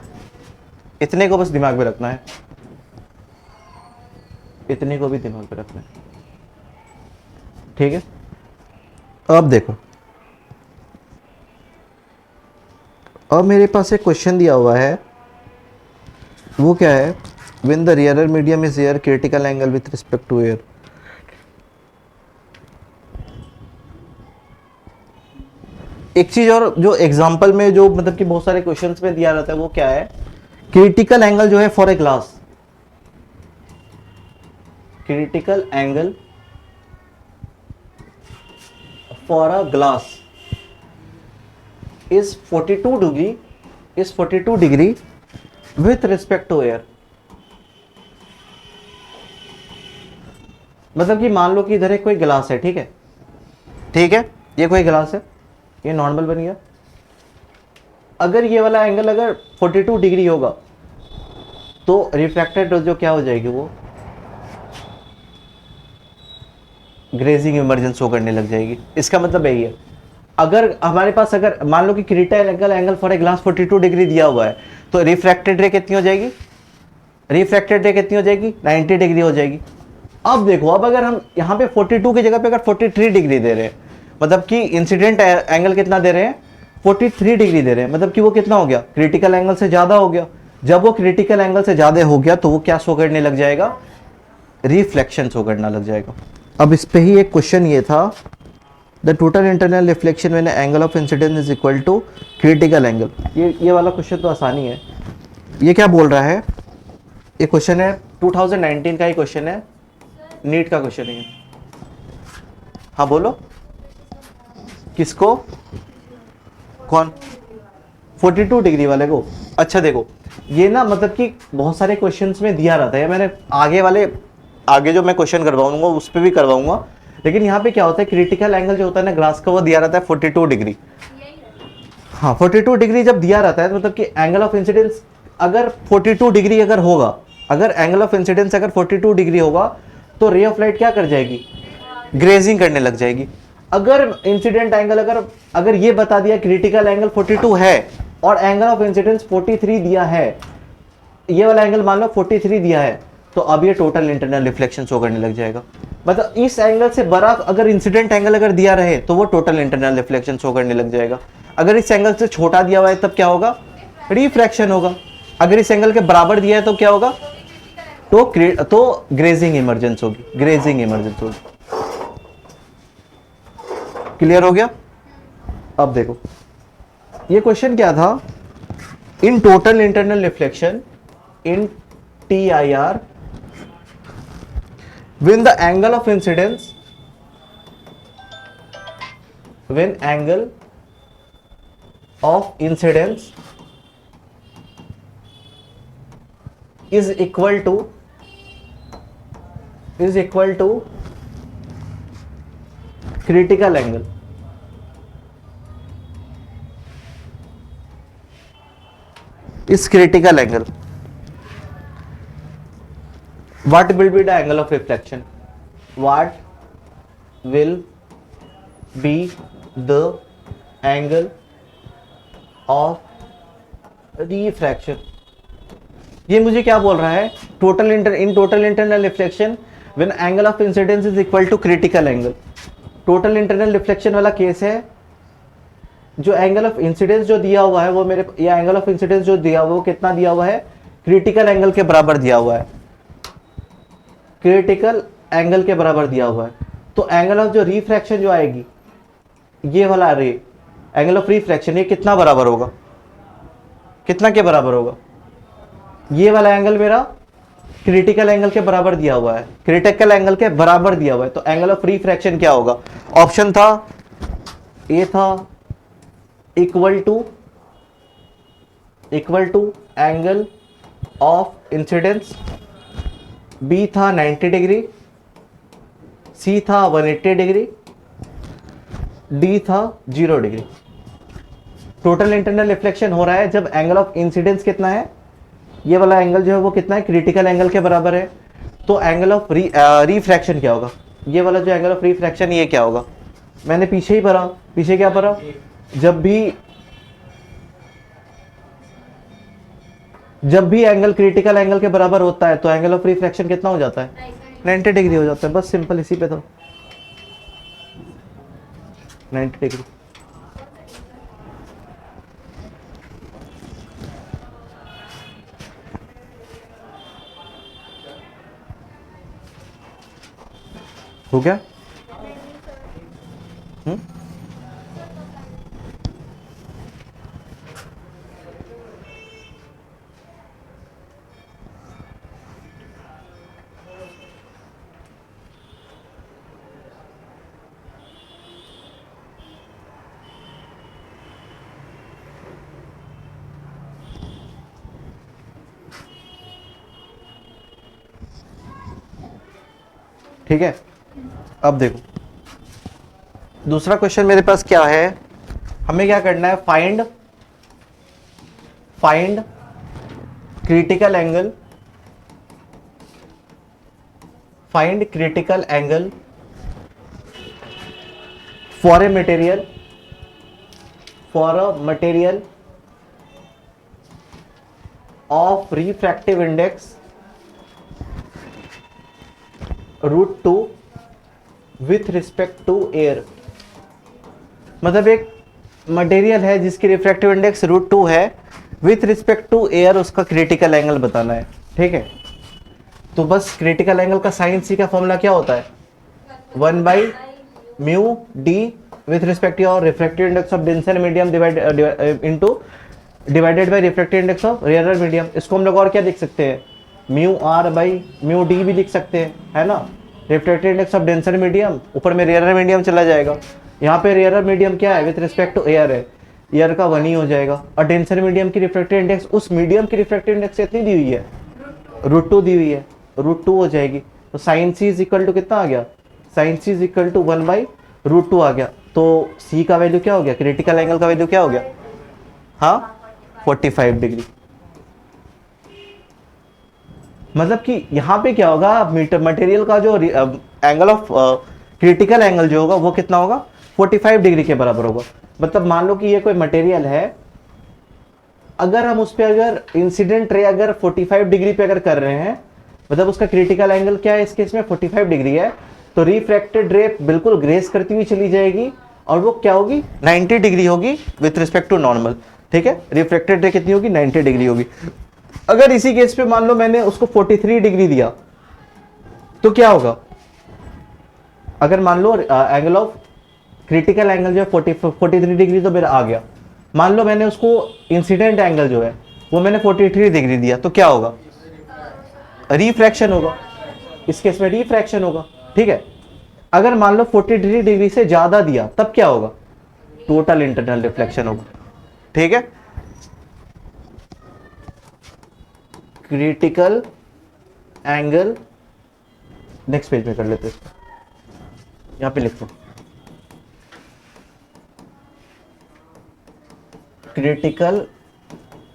इतने को बस दिमाग में रखना है, इतने को भी दिमाग में रखना है, ठीक है। अब देखो, अब मेरे पास एक क्वेश्चन दिया हुआ है, वो क्या है? When the rarer medium is air, critical angle with respect to air. एक चीज और जो एग्जांपल में जो मतलब कि बहुत सारे क्वेश्चंस में दिया रहता है, वो क्या है? क्रिटिकल एंगल जो है for a glass, critical angle for a glass is 42 degree with respect to air। मतलब कि मान लो कि इधर एक कोई गिलास है, ठीक है, ठीक है, ये कोई गिलास है, ये नॉर्मल बन गया। अगर ये वाला एंगल अगर 42 डिग्री होगा तो रिफ्रैक्टेड जो क्या हो जाएगी? वो ग्रेजिंग इमर्जेंस शो करने लग जाएगी। इसका मतलब यही है, अगर हमारे पास अगर मान लो कि critical angle for a glass 42 degree दिया हुआ है, तो रिफ्रैक्टेड रे कितनी हो जाएगी? रिफ्रैक्टेड रे कितनी हो जाएगी? 90 डिग्री हो जाएगी। अब देखो, अब अगर हम यहाँ पे 42 की जगह पे अगर 43 डिग्री दे रहे हैं, मतलब कि इंसिडेंट एंगल कितना दे रहे हैं? 43 डिग्री दे रहे हैं, मतलब कि वो कितना हो गया? क्रिटिकल एंगल से ज्यादा हो गया। जब वो क्रिटिकल एंगल से ज्यादा हो गया तो वो क्या शो करने लग जाएगा? रिफ्लेक्शन शो करना लग जाएगा। अब इस पे ही एक क्वेश्चन ये था, the total internal reflection when angle of incidence is equal to critical angle. ये वाला क्वेश्चन तो आसानी है। ये क्या बोल रहा है? ये क्वेश्चन है 2019 का ही क्वेश्चन है, नीट का क्वेश्चन है। हाँ बोलो, किसको? कौन? 42 डिग्री वाले को। अच्छा देखो, ये ना मतलब कि बहुत सारे क्वेश्चंस में दिया रहता है, मैंने आगे जो मैं क्वेश्चन करवाऊंगा उस पर भी करवाऊंगा, लेकिन यहाँ पे क्या होता है? क्रिटिकल एंगल जो होता है ना ग्लास का, वो दिया रहता है 42 डिग्री। हाँ, 42 डिग्री जब दिया रहता है, मतलब कि एंगल ऑफ इंसिडेंस अगर 42 डिग्री अगर होगा, अगर एंगल ऑफ इंसिडेंस अगर 42 डिग्री होगा, तो रे ऑफ लाइट क्या कर जाएगी? ग्रेजिंग करने लग जाएगी। अगर इंसिडेंट एंगल अगर ये बता दिया क्रिटिकल एंगल 42 है और एंगल ऑफ इंसिडेंस 43 दिया है, ये वाला एंगल मान लो 43 दिया है, तो अब ये टोटल इंटरनल रिफ्लेक्शन शो करने लग जाएगा। मतलब इस एंगल से बड़ा अगर इंसिडेंट एंगल अगर दिया रहे तो वो टोटल इंटरनल रिफ्लेक्शन शो करने लग जाएगा। अगर इस एंगल से छोटा दिया हुआ है तब क्या होगा? रिफ्रैक्शन होगा। अगर इस एंगल के बराबर दिया है तो क्या होगा? तो ग्रेजिंग इमर्जेंस होगी, ग्रेजिंग इमर्जेंस होगी। क्लियर हो गया? अब देखो, ये क्वेश्चन क्या था? In total internal reflection in TIR when the angle of incidence is equal to critical angle, is critical angle, what will be the angle of reflection? What will be the angle of refraction? ये मुझे क्या बोल रहा है? Total internal reflection when angle of incidence is equal to critical angle. Total internal reflection वाला case है, जो angle of incidence जो दिया हुआ है वो ये एंगल ऑफ इंसिडेंस जो दिया हुआ है वो कितना दिया हुआ है? क्रिटिकल एंगल के बराबर दिया हुआ है, क्रिटिकल एंगल के बराबर दिया हुआ है। तो एंगल ऑफ जो रिफ्रैक्शन जो आएगी, ये वाला रे एंगल ऑफ रिफ्रैक्शन, ये कितना बराबर होगा? कितना के बराबर होगा? ये वाला एंगल मेरा क्रिटिकल एंगल के बराबर दिया हुआ है, क्रिटिकल एंगल के बराबर दिया हुआ है, तो एंगल ऑफ रिफ्रैक्शन क्या होगा? ऑप्शन था, ए था equal to equal to angle of incidence, B था 90 डिग्री, सी था 180 डिग्री, डी था 0 डिग्री। टोटल इंटरनल रिफ्लेक्शन हो रहा है जब एंगल ऑफ इंसिडेंस कितना है, ये वाला एंगल जो है वो कितना है, क्रिटिकल एंगल के बराबर है। तो एंगल ऑफ रिफ्रैक्शन क्या होगा, ये वाला जो एंगल ऑफ रिफ्रैक्शन ये क्या होगा, मैंने पीछे ही पढ़ा, पीछे क्या पढ़ा, जब भी एंगल क्रिटिकल एंगल के बराबर होता है तो एंगल ऑफ रिफ्रैक्शन कितना हो जाता है, 90 डिग्री हो जाता है। बस सिंपल इसी पे था, 90 डिग्री। हो गया? ठीक है, अब देखो दूसरा क्वेश्चन मेरे पास क्या है, हमें क्या करना है, find critical angle, find critical angle for a material of refractive index √2 with respect to air. मतलब एक मटेरियल है जिसकी रिफ्रैक्टिव इंडेक्स √2 है, विथ रिस्पेक्ट टू एयर उसका क्रिटिकल एंगल बताना है। ठीक है, तो बस क्रिटिकल एंगल का साइन सी का फॉर्मूला क्या होता है, 1/μ d विथ रिस्पेक्ट टू और refractive index of denser medium divided by refractive index of rarer medium. इसको हम लोग और क्या लिख सकते हैं, μr/μ d भी लिख सकते हैं, है ना। Refractive index of denser medium, ऊपर में रेयरर मीडियम चला जाएगा, यहाँ पे रेयरर मीडियम क्या है, विथ रिस्पेक्ट टू एयर है, एयर का 1 ही हो जाएगा। और डेंसर मीडियम की रिफ्रैक्टिव इंडेक्स उस मीडियम की रिफ्रैक्टिव इंडेक्स कितनी दी हुई है, √2 दी हुई है, √2 हो जाएगी। तो sine C is equal to कितना आ गया, sine C is equal to 1/√2 आ गया। तो सी का वैल्यू क्या हो गया, क्रिटिकल एंगल का वैल्यू क्या हो गया, हाँ 45 डिग्री। मतलब कि यहाँ पे क्या होगा, मटेरियल का जो एंगल ऑफ क्रिटिकल एंगल जो होगा वो कितना होगा, 45 डिग्री के बराबर होगा। मतलब मान लो कि ये कोई मटेरियल है, अगर हम उस पर अगर इंसिडेंट रे अगर 45 डिग्री पे अगर कर रहे हैं, मतलब उसका क्रिटिकल एंगल क्या है इस केस में 45 डिग्री है, तो रिफ्रैक्टेड रे बिल्कुल ग्रेस करती हुई चली जाएगी और वो क्या होगी, 90 डिग्री होगी विथ रिस्पेक्ट टू नॉर्मल। ठीक है, रिफ्रैक्टेड रे कितनी होगी, 90 डिग्री होगी। अगर इसी केस पे मान लो मैंने उसको 43 डिग्री दिया तो क्या होगा, अगर मान लो एंगल ऑफ क्रिटिकल एंगल जो है 43 डिग्री तो मेरा आ गया, मान लो मैंने उसको इंसिडेंट एंगल जो है वो मैंने 43 डिग्री दिया, तो क्या होगा, रिफ्रैक्शन होगा, इस केस में रिफ्रैक्शन होगा। ठीक है, अगर मान लो 43 डिग्री से ज्यादा दिया तब क्या होगा, टोटल इंटरनल रिफ्लेक्शन होगा। ठीक है, क्रिटिकल एंगल, नेक्स्ट पेज में कर लेते हैं, यहां पे लिखो क्रिटिकल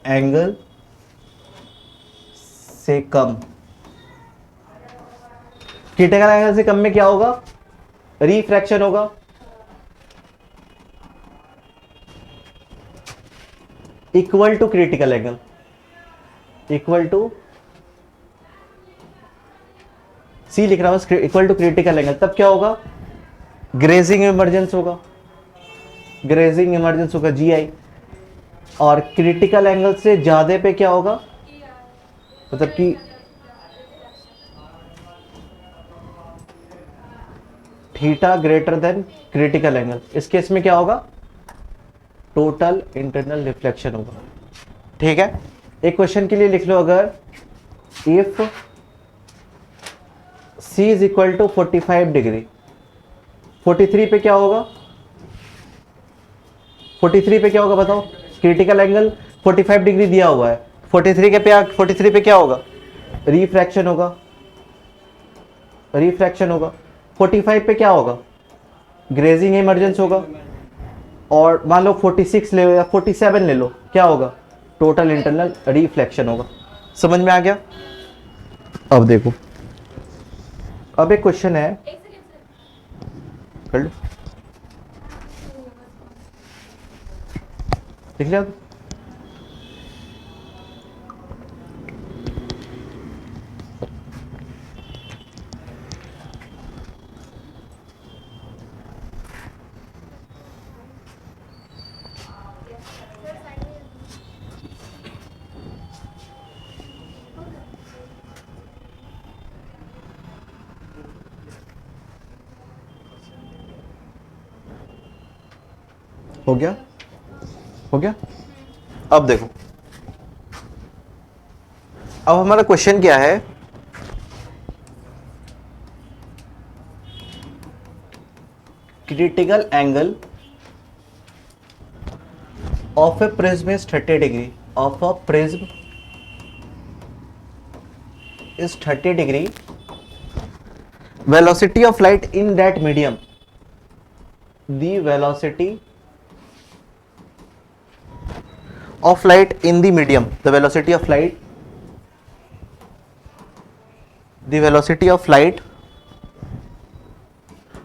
एंगल से कम, क्रिटिकल एंगल से कम में क्या होगा, रिफ्रैक्शन होगा। Equal to critical angle, equal to C लिख रहा हूं, इक्वल टू क्रिटिकल एंगल, तब क्या होगा, ग्रेजिंग इमरजेंस होगा, ग्रेजिंग इमरजेंस होगा GI। और क्रिटिकल एंगल से ज्यादा पे क्या होगा, मतलब कि theta greater than critical angle, इस केस में क्या होगा, टोटल इंटरनल रिफ्लेक्शन होगा। ठीक है, एक क्वेश्चन के लिए लिख लो, अगर if C is equal to 45 degree, 43 पे क्या होगा, 43 पे क्या होगा बताओ, क्रिटिकल एंगल 45 डिग्री दिया हुआ है, 43 पे क्या होगा, रिफ्रैक्शन होगा, रिफ्रैक्शन होगा। 45 पे क्या होगा, ग्रेजिंग इमरजेंस होगा। और मान लो 46 ले लो या 47 ले लो, क्या होगा, टोटल इंटरनल रिफ्लेक्शन होगा। समझ में आ गया? अब देखो, अब एक क्वेश्चन है, कर लो, देख लिया? हो गया, हो गया। अब देखो, अब हमारा क्वेश्चन क्या है, critical angle of A prism is 30 degree, of a prism is 30 degree, velocity of light in that medium, the velocity of light in the medium, the velocity of light, the velocity of light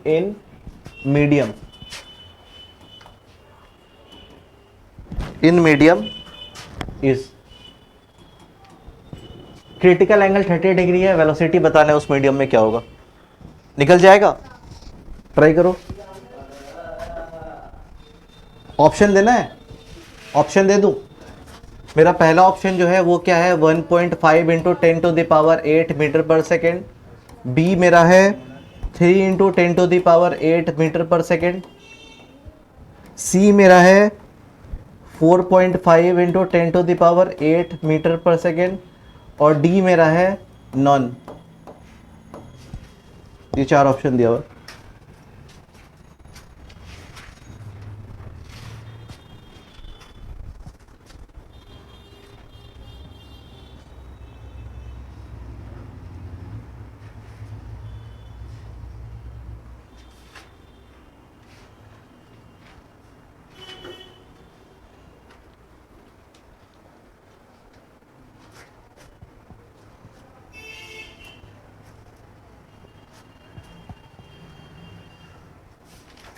in medium, in medium is, critical angle 30 degree है, velocity बताना है उस medium में क्या होगा, निकल जाएगा? Try करो, ऑप्शन देना है, ऑप्शन दे दूं? मेरा पहला ऑप्शन जो है वो क्या है, 1.5 into 10 to the power 8 metre per second. B मेरा है 3 into 10 to the power 8 metre per second. C मेरा है 4.5 into 10 to the power 8 metre per second. और डी मेरा है नॉन। ये 4 ऑप्शन दिया हुआ।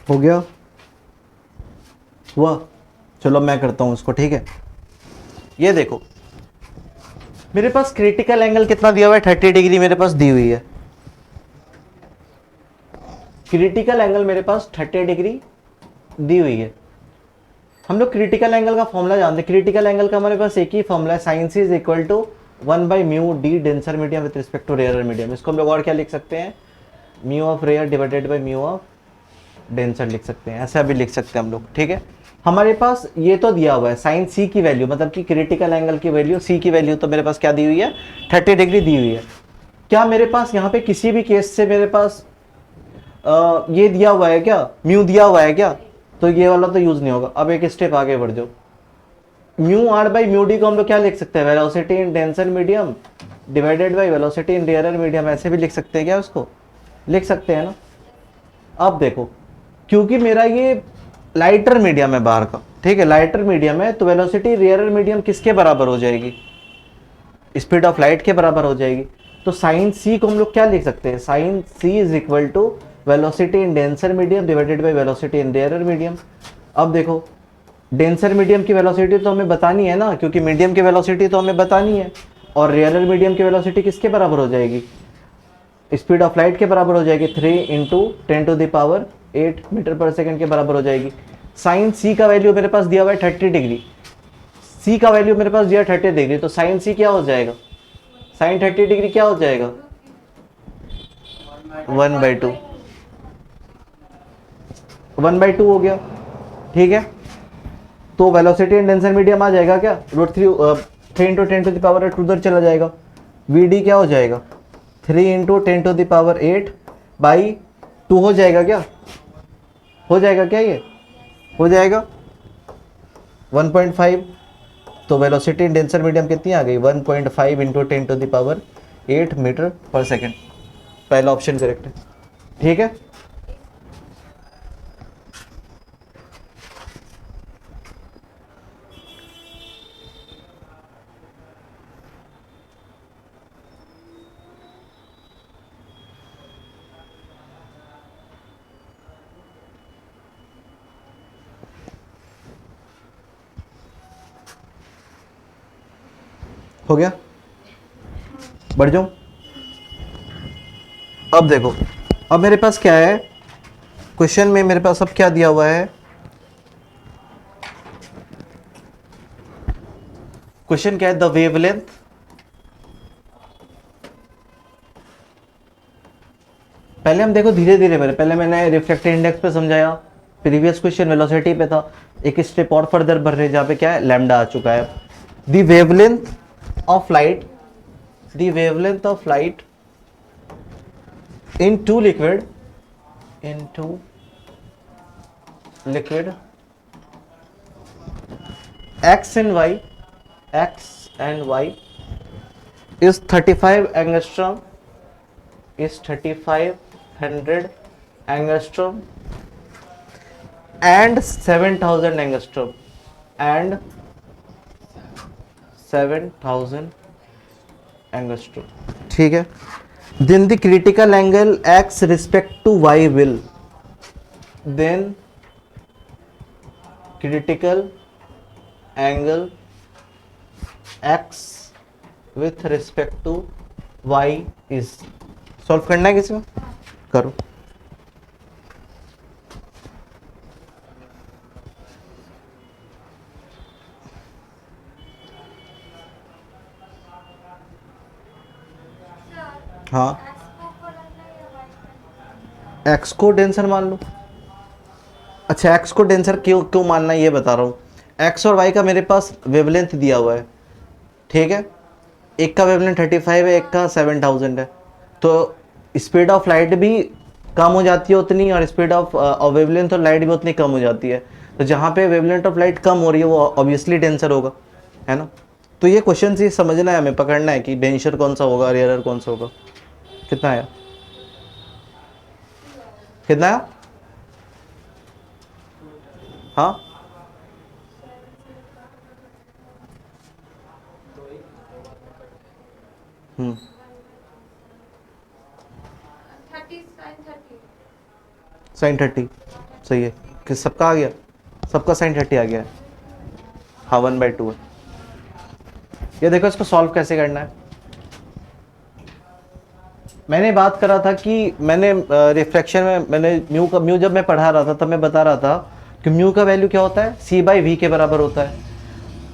हो गया? हुआ? चलो मैं करता हूं इसको, ठीक है। ये देखो मेरे पास क्रिटिकल एंगल कितना दिया हुआ है, 30 डिग्री मेरे पास दी हुई है। क्रिटिकल एंगल मेरे पास 30 डिग्री दी हुई है। हम लोग क्रिटिकल एंगल का फॉर्मूला जानते हैं। क्रिटिकल एंगल का हमारे पास एक ही फॉर्मूला है, sign C is equal to 1/μ d denser medium with respect to rare medium. इसको हम लोग और क्या लिख सकते हैं, mu of rare divided by mu of denser लिख सकते हैं, ऐसा भी लिख सकते हैं हम लोग, ठीक है। हमारे पास ये तो दिया हुआ है साइन सी की वैल्यू, मतलब कि क्रिटिकल एंगल की वैल्यू, सी की वैल्यू तो मेरे पास क्या दी हुई है, 30 डिग्री दी हुई है। क्या मेरे पास यहाँ पे किसी भी केस से मेरे पास ये दिया हुआ है क्या, म्यू दिया हुआ है क्या, तो ये वाला तो यूज नहीं होगा। अब एक स्टेप आगे बढ़ जाओ, mu R by mu D को हम लोग क्या लिख सकते हैं, velocity in denser medium divided by velocity in rare medium, ऐसे भी लिख सकते हैं क्या, उसको लिख सकते हैं ना। अब देखो क्योंकि मेरा ये लाइटर मीडियम है बाहर का, ठीक है, लाइटर मीडियम है, तो वेलोसिटी रेयर मीडियम किसके बराबर हो जाएगी, स्पीड ऑफ लाइट के बराबर हो जाएगी। तो साइन सी को हम लोग क्या लिख सकते हैं, sine C is equal to velocity in denser medium divided by velocity in rare medium. अब देखो डेंसर मीडियम की वेलोसिटी तो हमें बतानी है ना, क्योंकि मीडियम की वेलोसिटी तो हमें बतानी है, और रेयर मीडियम की वेलोसिटी किसके बराबर हो जाएगी, स्पीड ऑफ लाइट के बराबर हो जाएगी, 3 into 10 to the power 8 metre per second के बराबर हो जाएगी। साइन सी का वैल्यू मेरे पास दिया हुआ है 30 डिग्री, सी का वैल्यू मेरे पास दिया 30 डिग्री, तो साइन सी क्या हो जाएगा, साइन 30 डिग्री क्या हो जाएगा, 1/2, 1/2 हो गया, ठीक है। तो वेलोसिटी इन डेंसर मीडियम आ जाएगा क्या, √3 इंटू 10 टू द पावर 8 उधर चला जाएगा। वी डी क्या हो जाएगा, 3 into 10 to the power 8 by 2 हो जाएगा क्या, हो जाएगा क्या, ये हो जाएगा 1.5। तो वेलोसिटी इन डेंसर मीडियम कितनी आ गई 1.5 इंटू 10⁸ मीटर पर सेकेंड। पहला ऑप्शन करेक्ट है। ठीक है, हो गया, बढ़ जाऊं। अब देखो, अब मेरे पास क्या है क्वेश्चन में, मेरे पास अब क्या दिया हुआ है, क्वेश्चन क्या है, द वेवलेंथ पहले हम देखो धीरे धीरे, पहले मैंने रिफ्रैक्टिव इंडेक्स पे समझाया, प्रीवियस क्वेश्चन वेलोसिटी पे था, एक स्टेप और फर्दर बढ़ रहे जहां पे क्या है लैम्डा आ चुका है। The wavelength of light, the wavelength of light in two liquid x and y is 35 angstrom, is 3500 angstrom and 7000 angstrom and 7000 angstrom। ठीक है, then the critical angle x respect to y will, then critical angle x with respect to y is, solve करना है किसी में, करो। हाँ, x को denser मान लो। अच्छा, x को डेंसर क्यों क्यों मानना है ये बता रहा हूँ। x और y का मेरे पास वेवलेंथ दिया हुआ है, ठीक है, एक का वेवलेंथ 35 है, एक का 7000 है, तो स्पीड ऑफ लाइट भी कम हो जाती है उतनी, और स्पीड ऑफ वेवलेंथ और लाइट भी उतनी कम हो जाती है। तो जहाँ पे वेवलेंथ ऑफ लाइट कम हो रही है वो ऑब्वियसली डेंसर होगा, है ना। तो ये क्वेश्चन से समझना है, हमें पकड़ना है कि डेंसर कौन सा होगा, रेयरर कौन सा होगा। कितना आया, कितना आया, हाँ, साइन 30 सही है कि सबका आ गया, सबका साइन 30 आ गया है, हाँ 1/2 है। ये देखो इसको सॉल्व कैसे करना है। मैंने बात करा था कि मैंने रिफ्रैक्शन में मैंने म्यू जब मैं पढ़ा रहा था तब मैं बता रहा था कि म्यू का वैल्यू क्या होता है, c/v के बराबर होता है।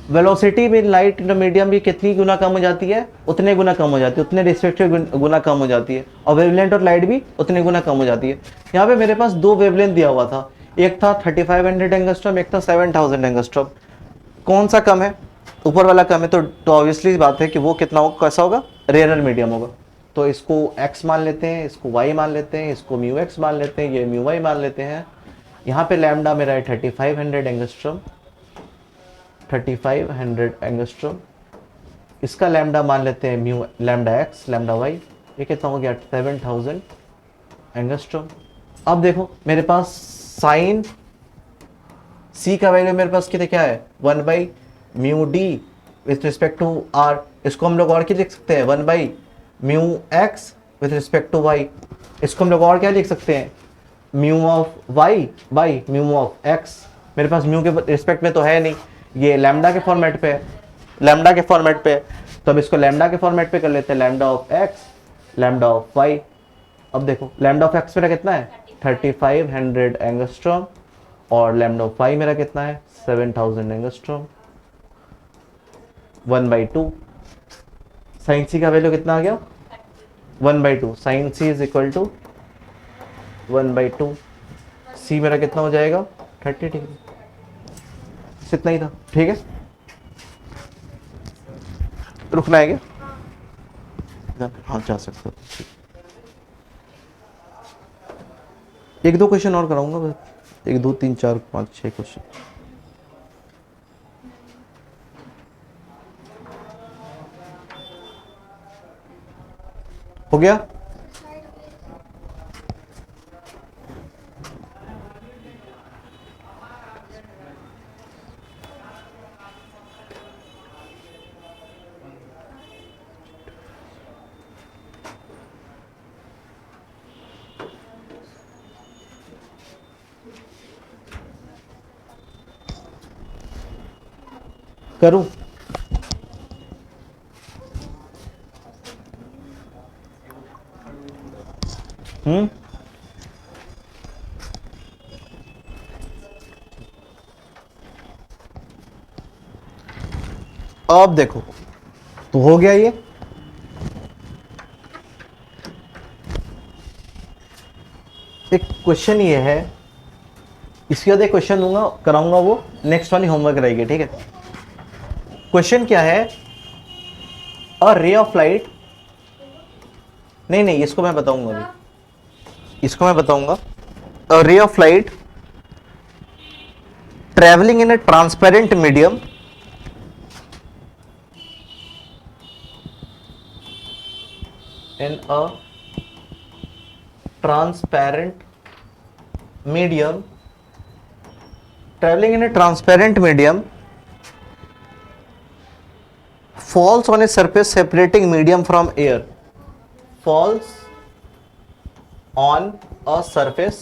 वेलोसिटी में लाइट इन मीडियम भी कितनी गुना कम हो जाती है, उतने गुना कम हो जाती है, उतने रिस्ट्रिक्टेड गुना कम हो जाती है, और वेवलेंथ और लाइट भी उतने गुना कम हो जाती है। यहाँ पे मेरे पास दो वेवलेंथ दिया हुआ था, एक था 3500 एंगस्ट्रॉम, एक था 7000 एंगस्ट्रॉम। कौन सा कम है, ऊपर वाला कम है, तो ऑब्वियसली बात है कि वो कितना होगा, कैसा होगा, रेयरर मीडियम होगा। तो इसको x मान लेते हैं, इसको y मान लेते हैं, इसको μx मान लेते हैं, ये μy मान लेते हैं। यहाँ पे लैम्डा मेरा है 3500 एंगस्ट्रॉम, 3500 एंगस्ट्रॉम, इसका लैम्डा मान लेते हैं mu lambda x lambda y, ये कितना हो गया 7000 एंगस्ट्रॉम। अब देखो मेरे पास साइन c का वैल्यू मेरे पास कितने क्या है 1/μd with respect to r, इसको हम लोग और क्या लिख सकते हैं 1/μx with respect to y, इसको हम लोग और क्या लिख सकते हैं mu of y by mu of x। मेरे पास म्यू के रिस्पेक्ट में तो है नहीं, ये लैम्डा के फॉर्मेट पे है, लैम्डा के फॉर्मेट पे है, तो अब इसको लैम्डा के फॉर्मेट पे कर लेते हैं, lambda of x lambda of y। अब देखो लैम्डा ऑफ x मेरा कितना है 3500 एंगस्ट्रॉम, और लैम्डा ऑफ y मेरा कितना है 7000 एंगस्ट्रॉम, 1/2। साइन सी का वैल्यू कितना आ गया 1/2, sine C is equal to 1/2, C मेरा कितना हो जाएगा 30 डिग्री, इतना ही था। ठीक है, रुकना है क्या, हाँ जा सकते हो। एक दो क्वेश्चन और कराऊंगा बस, 1 2 3 4 5 6 क्वेश्चन। हो गया। करूं? अब देखो, तो हो गया ये। एक क्वेश्चन ये है, इसके बाद एक क्वेश्चन दूंगा, कराऊंगा, वो नेक्स्ट वाली होमवर्क रहेगी, ठीक है। क्वेश्चन क्या है, अ रे ऑफ लाइट, नहीं इसको मैं बताऊंगा अभी, इसको मैं बताऊंगा। A ray of light travelling in a transparent medium in a transparent medium, traveling in a transparent medium, falls on a surface separating medium from air, falls on a surface,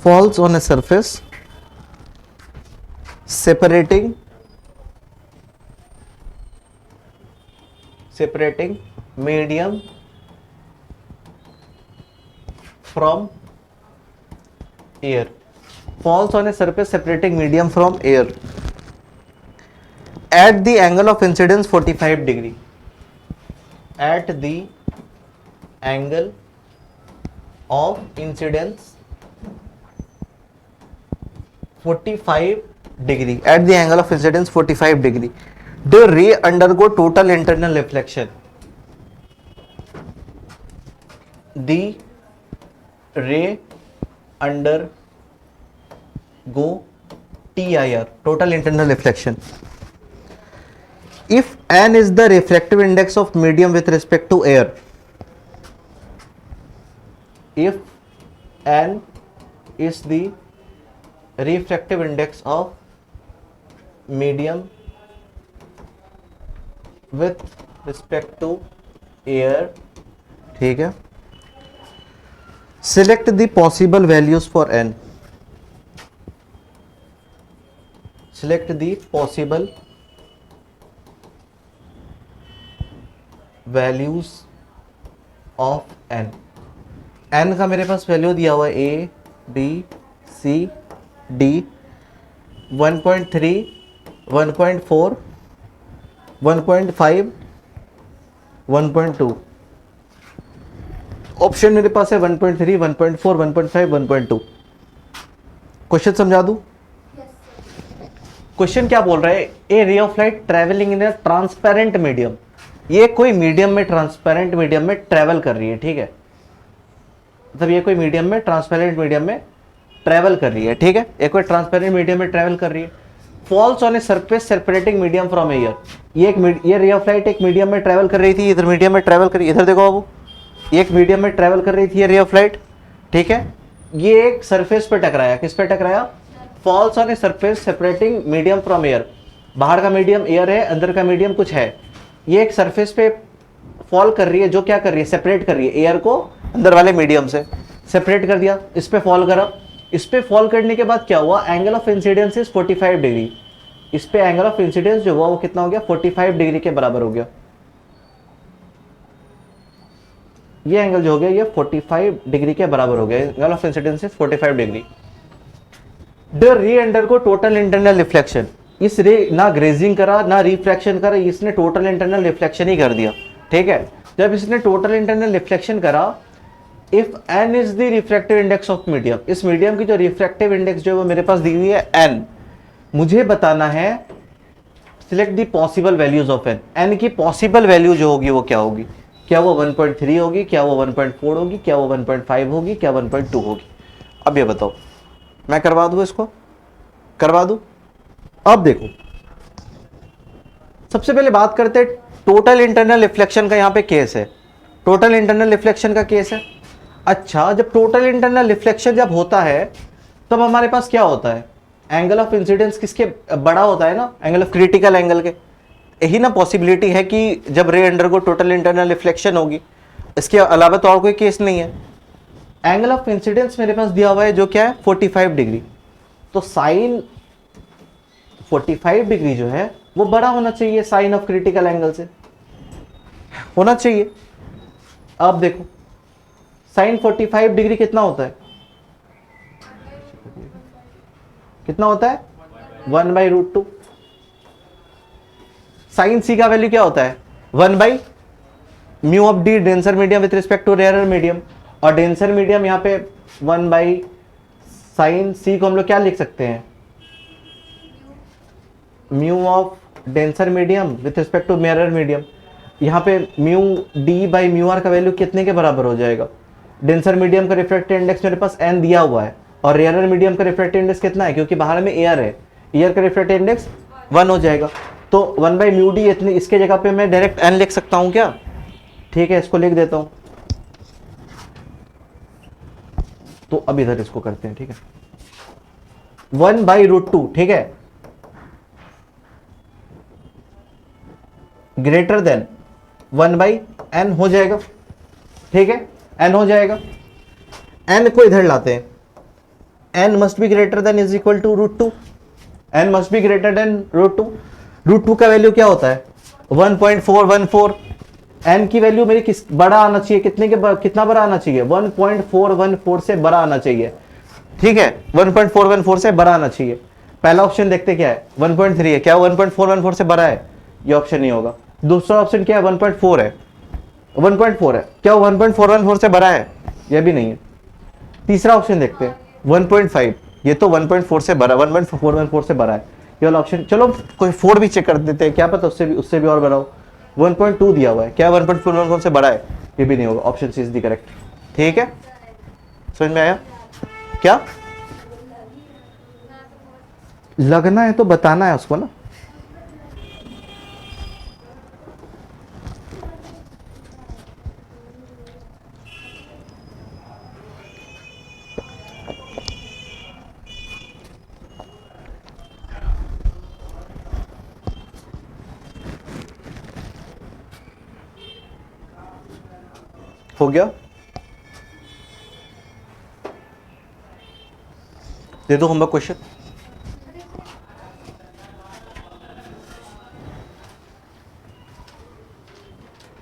falls on a surface separating medium from air, falls on a surface separating medium from air at the angle of incidence 45 degree, at the angle of incidence 45 degree, at the angle of incidence 45 degree, the ray undergo total internal reflection, the ray undergo TIR, total internal reflection, if n is the refractive index of medium with respect to air, if n is the refractive index of medium with respect to air, ठीक है। Select the possible values for n, select the possible values of n, n का मेरे पास value दिया हुआ है a b c d, 1.3 1.4 1.5 1.2, option मेरे पास है 1.3 1.4 1.5 1.2। Question समझा दूं? क्वेश्चन क्या बोल रहा है, a ray of light travelling in a transparent medium, ये कोई मीडियम में, ट्रांसपेरेंट मीडियम में ट्रेवल कर रही है, ठीक है। मतलब ये कोई मीडियम में, ट्रांसपेरेंट मीडियम में ट्रेवल कर रही है, ठीक है। ये कोई ट्रांसपेरेंट मीडियम में ट्रेवल कर रही है, falls on a surface separating medium from air, ये रे ऑफ लाइट एक मीडियम में ट्रेवल कर रही थी, इधर मीडियम में ट्रेवल कर रही है, इधर देखो बाबू, ये एक मीडियम में ट्रेवल कर रही थी ये रे ऑफ लाइट, ठीक है। ये एक सरफेस पे टकराया, किस पे टकराया, falls on a surface separating medium from air, बाहर का मीडियम एयर है, अंदर का मीडियम कुछ है, ये एक सरफेस पे फॉल कर रही है, जो क्या कर रही है, सेपरेट कर रही है एयर को अंदर वाले मीडियम से, सेपरेट कर दिया, इस पे फॉल करा, इस पे फॉल करने के बाद क्या हुआ, angle of incidence is 45 degree, इस पे एंगल ऑफ इंसिडेंस जो हुआ वो कितना हो गया, 45 डिग्री के बराबर हो गया, ये एंगल जो हो गया ये 45 डिग्री के बराबर हो गया, angle of incidence is 45 degree. The रे अंडरगो टोटल इंटरनल रिफ्लेक्शन, इस रे ना ग्रेजिंग करा ना रिफ्लेक्शन करा, इसने टोटल इंटरनल रिफ्लेक्शन ही कर दिया, ठीक है। जब इसने टोटल इंटरनल रिफ्लेक्शन करा, if n is the refractive index of medium, इस मीडियम की जो रिफ्रैक्टिव इंडेक्स जो है वो मेरे पास दी हुई है n, मुझे बताना है select the possible values of n की पॉसिबल वैल्यू जो होगी वो क्या होगी, क्या वो 1.3 होगी, क्या वो 1.4 होगी, क्या वो 1.5 होगी, क्या 1.2 होगी। अब ये बताओ, मैं करवा दूं, इसको करवा दूं। अब देखो, सबसे पहले बात करते हैं टोटल इंटरनल रिफ्लेक्शन का, यहां पे केस है, टोटल इंटरनल रिफ्लेक्शन का केस है। अच्छा, जब टोटल इंटरनल रिफ्लेक्शन जब होता है तब हमारे पास क्या होता है, एंगल ऑफ इंसिडेंस किसके बड़ा होता है ना, एंगल ऑफ क्रिटिकल एंगल के। यही ना पॉसिबिलिटी है कि जब रे अंडरगो टोटल इंटरनल रिफ्लेक्शन होगी, इसके अलावा तो और कोई केस नहीं है। एंगल ऑफ इंसिडेंस मेरे पास दिया हुआ है जो क्या है 45 डिग्री, तो साइन 45 डिग्री जो है वो बड़ा होना चाहिए साइन ऑफ क्रिटिकल एंगल से, होना चाहिए। अब देखो साइन 45 डिग्री कितना होता है, कितना होता है 1/√2। साइन सी का वैल्यू क्या होता है 1/μ of d, denser medium with respect to rare medium, और डेंसर मीडियम यहाँ पे 1/sin सी को हम लोग क्या लिख सकते हैं, mu of denser medium with respect to mirror medium. यहाँ पे mu D by mu are का वैल्यू कितने के बराबर हो जाएगा, डेंसर मीडियम का रिफ्रैक्टिव इंडेक्स मेरे पास n दिया हुआ है, और रेयर मीडियम का रिफ्रैक्टिव इंडेक्स कितना है, क्योंकि बाहर में एयर है, एयर का रिफ्रैक्टिव इंडेक्स 1 हो जाएगा। तो 1/μd इतनी, इसके जगह पे मैं डायरेक्ट n लिख सकता हूँ क्या, ठीक है इसको लिख देता हूँ। तो अब इधर इसको करते हैं, ठीक है 1/√2, ठीक है, ग्रेटर देन 1/n हो जाएगा, ठीक है n हो जाएगा। n को इधर लाते हैं, n must be greater than is equal to √2, n must be greater than √2। √2 का वैल्यू क्या होता है 1.414, n की वैल्यू मेरी किस बड़ा आना चाहिए, कितना बड़ा आना चाहिए 1.414 से बड़ा आना चाहिए, ठीक है 1.414 से बड़ा आना चाहिए। पहला ऑप्शन देखते क्या है 1.3 है, क्या 1.414 से बड़ा है, ये ऑप्शन नहीं होगा। दूसरा ऑप्शन क्या है 1.4 है, 1.4 है, क्या 1.414 से बड़ा है, ये भी नहीं है। तीसरा ऑप्शन देखते हैं 1.5, ये तो 1.4 से बड़ा, 1.414 से बड़ा है, ये वाला ऑप्शन। चलो कोई 4 भी चेक कर देते हैं, क्या पता उससे भी और बड़ा हो। 1.2 दिया हुआ है, क्या 1.414 से बड़ा है, ये भी नहीं होगा, option C is the correct, ठीक है समझ में आया। क्या लगना है तो बताना है उसको ना। हो गया, दे दो होमवर्क क्वेश्चन।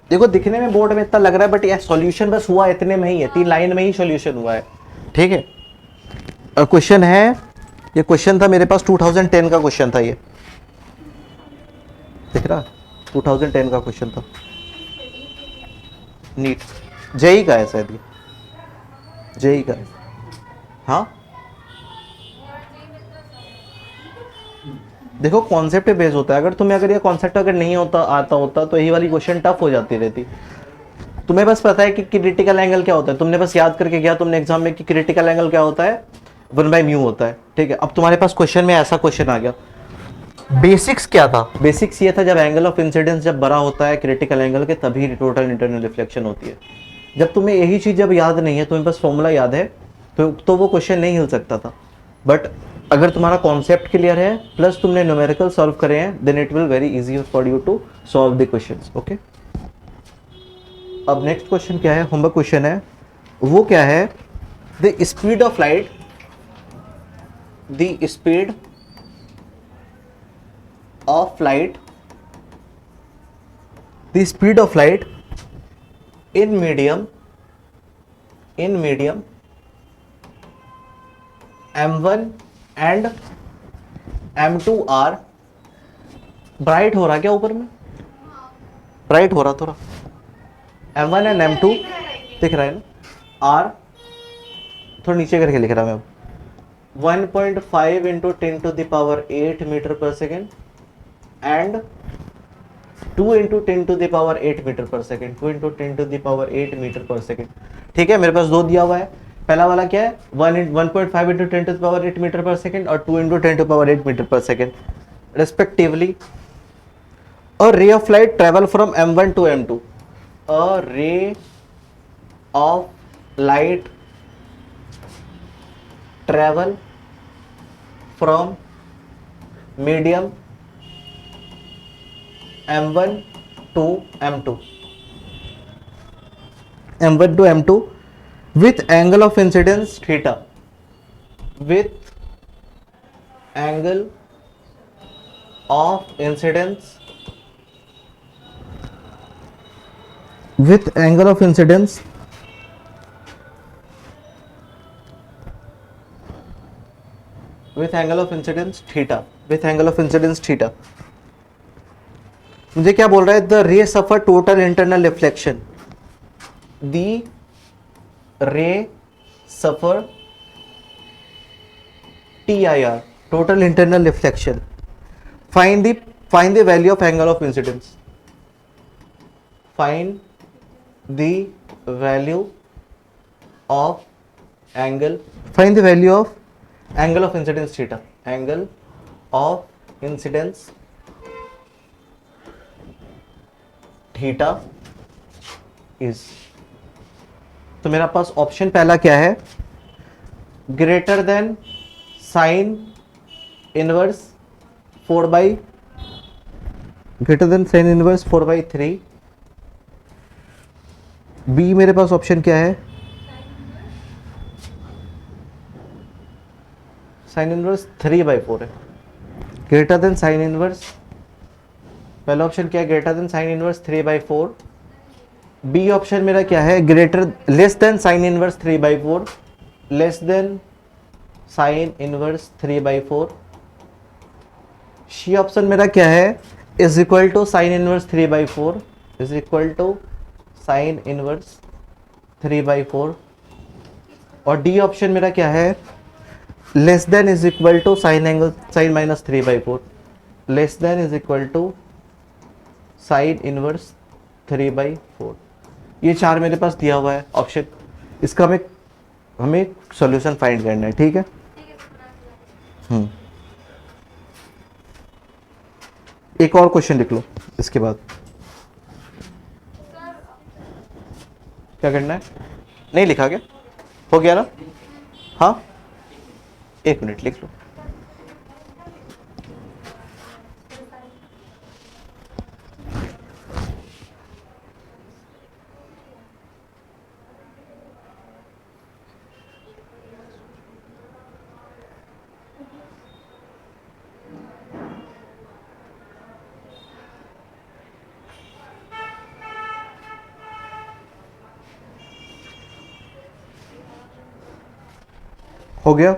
देखो दिखने में बोर्ड में इतना लग रहा है, बट ये सॉल्यूशन बस हुआ इतने में ही है, 3 लाइन में ही सॉल्यूशन हुआ है, ठीक है। और क्वेश्चन है, ये क्वेश्चन था मेरे पास 2010 का क्वेश्चन था, ये दिख रहा 2010 का क्वेश्चन था, नीट जेई का है शायद, ये जेई का है, हाँ देखो कॉन्सेप्ट पे बेस होता है। अगर तुम्हें अगर ये कॉन्सेप्ट अगर नहीं होता आता होता तो यही वाली क्वेश्चन टफ हो जाती रहती। तुम्हें बस पता है कि क्रिटिकल एंगल क्या होता है, तुमने बस याद करके गया तुमने एग्जाम में कि क्रिटिकल एंगल क्या होता है 1/μ होता है, ठीक है। अब तुम्हारे पास क्वेश्चन में ऐसा क्वेश्चन आ गया, बेसिक्स क्या था, बेसिक्स ये था जब एंगल ऑफ इंसिडेंस जब बड़ा होता है क्रिटिकल एंगल के तभी टोटल इंटरनल रिफ्लेक्शन होती है। जब तुम्हें यही चीज जब याद नहीं है, तुम्हें बस फॉर्मूला याद है तो वो क्वेश्चन नहीं हिल सकता था। बट अगर तुम्हारा कॉन्सेप्ट क्लियर है प्लस तुमने न्यूमेरिकल सॉल्व करे हैं, then it will very easy for you to solve the questions, okay. अब नेक्स्ट क्वेश्चन क्या है, होमवर्क क्वेश्चन है, वो क्या है, the speed of light, the speed of light, the speed of light in medium m1 and m2 are bright हो रहा क्या ऊपर में, ब्राइट हो रहा थोड़ा, m1 and m2 दिख रहा है ना, आर थोड़ा नीचे करके लिख रहा मैं अब, 1.5 into 10 to the power 8 metre per second and 2 into 10 to the power 8 metre per second, 2 into 10 to the power 8 metre per second, ठीक है। मेरे पास दो दिया हुआ है, पहला वाला क्या है 1.5 into 10 to the power 8 metre per second और 2 into 10 to the power 8 metre per second respectively. और ray of light travel from m1 to m2, a ray of light travel from medium m1 to m2 with angle of incidence theta, with angle of incidence with angle of incidence theta, with angle of incidence theta. मुझे क्या बोल रहा है? The रे सफर total internal reflection, the रे सफर TIR, total internal reflection. Find the value of angle of incidence. Find the value of angle. Find the value of angle of incidence theta. Angle of incidence theta is. तो मेरा पास option पहला क्या है? Greater than sine inverse 4/3। B मेरे पास option क्या है? Sine inverse 3/4 है। ग्रेटर देन साइन इनवर्स, पहला ऑप्शन क्या है? Greater than sine inverse 3/4। B option मेरा क्या है? Greater less than sine inverse 3/4, less than sine inverse 3/4। C option मेरा क्या है? Is equal to sine inverse 3/4, is equal to sine inverse 3/4। और डी ऑप्शन मेरा क्या है? Less than is equal to sine minus 3/4, less than is equal to sine inverse 3/4। ये चार मेरे पास दिया हुआ है ऑप्शन, इसका हमें सॉल्यूशन फाइंड करना है। ठीक है, एक और क्वेश्चन लिख लो इसके बाद। क्या करना है? नहीं लिखा क्या? हो गया ना? हाँ, एक मिनट लिख लो। हो गया?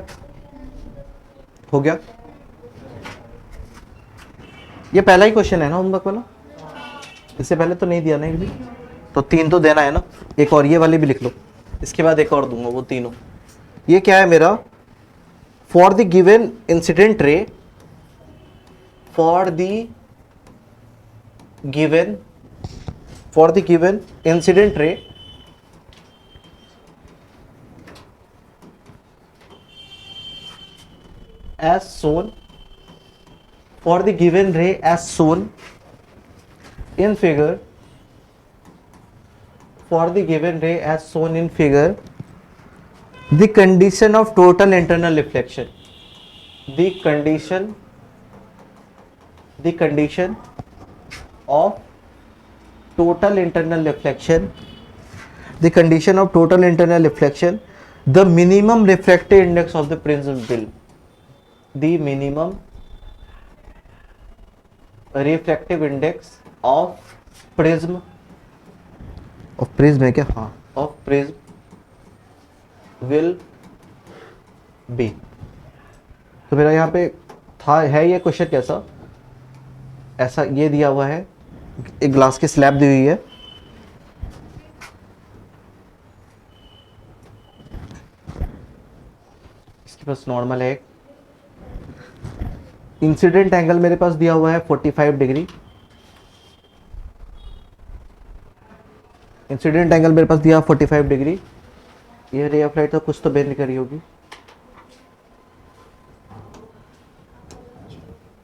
हो गया? ये पहला ही क्वेश्चन है ना होमवर्क वाला? इससे पहले तो नहीं दिया ना एक भी? तो 3 तो देना है ना। एक और ये वाले भी लिख लो, इसके बाद एक और दूंगा, वो तीनों। ये क्या है मेरा? For the given incident ray, for the given incident ray as shown, for the given ray as shown in figure, for the given ray as shown in figure, the condition of total internal reflection, the condition of total internal reflection, the condition of total internal reflection, the minimum refractive index of the prism will, the minimum refractive index of prism, of prism है क्या? हाँ, of prism will be। तो मेरा यहाँ पे था है ये क्वेश्चन कैसा? ऐसा ये दिया हुआ है, एक ग्लास की स्लैब दी हुई है, इसके पास नॉर्मल है। इंसिडेंट एंगल मेरे पास दिया हुआ है 45 डिग्री, इंसिडेंट एंगल मेरे पास दिया 45 डिग्री। ये रे ऑफ लाइट तो कुछ तो बेंड करी होगी,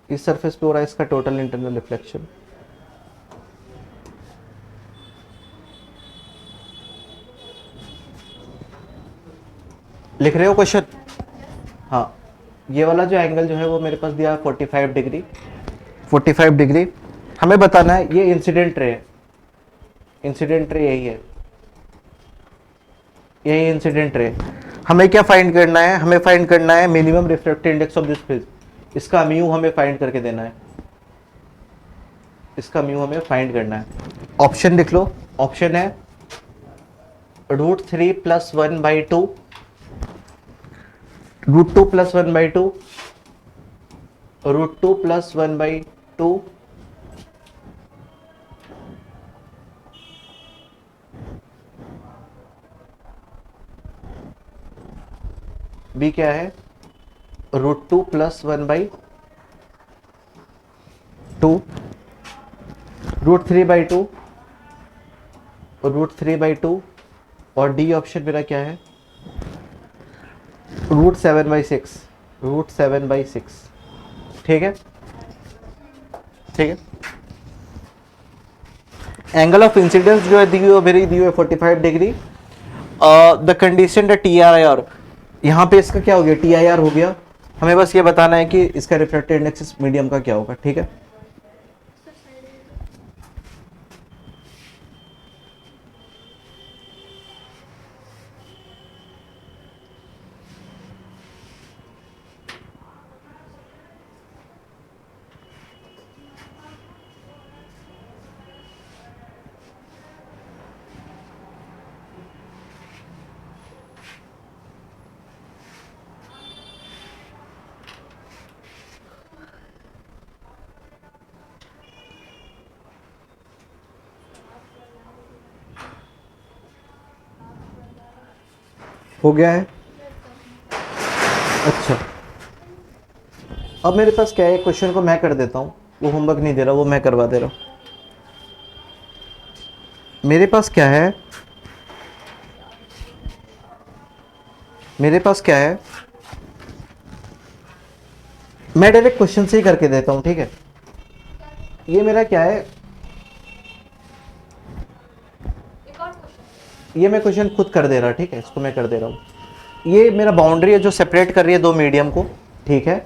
इस सरफेस पे हो रहा है इसका टोटल इंटरनल रिफ्लेक्शन। लिख रहे हो क्वेश्चन? हाँ, ये वाला जो एंगल जो है वो मेरे पास दिया है 45 डिग्री। 45 डिग्री हमें बताना है, ये इंसिडेंट रे है, इंसिडेंट रे यही है, यही इंसिडेंट रे। हमें क्या फाइंड करना है? हमें फाइंड करना है minimum refractive index of this prism. इसका म्यू हमें फाइंड करके देना है, इसका म्यू हमें फाइंड करना है। ऑप्शन लिख लो। ऑप्शन है √3 + 1/2, √2 + 1/2, √2 + 1/2, बी क्या है? √2 + 1/2, √3/2, √3/2, और डी ऑप्शन मेरा क्या है? √7/6, √7/6। ठीक है, ठीक है। एंगल ऑफ इंसिडेंस जो है दी हुई मेरी दी हुई है 45 डिग्री। द कंडीशन है TIR, यहाँ पे इसका क्या हो गया? TIR हो गया। हमें बस ये बताना है कि इसका रिफ्रैक्टिव इंडेक्स मीडियम का क्या होगा। ठीक है, हो गया है। अच्छा, अब मेरे पास क्या है? क्वेश्चन को मैं कर देता हूँ, वो होमवर्क नहीं दे रहा, वो मैं करवा दे रहा हूँ। मेरे पास क्या है? मेरे पास क्या है? मैं डायरेक्ट क्वेश्चन से ही करके देता हूँ, ठीक है। ये मेरा क्या है? ये मैं क्वेश्चन खुद कर दे रहा, ठीक है, इसको मैं कर दे रहा हूँ। ये मेरा बाउंड्री है जो सेपरेट कर रही है दो मीडियम को, ठीक है।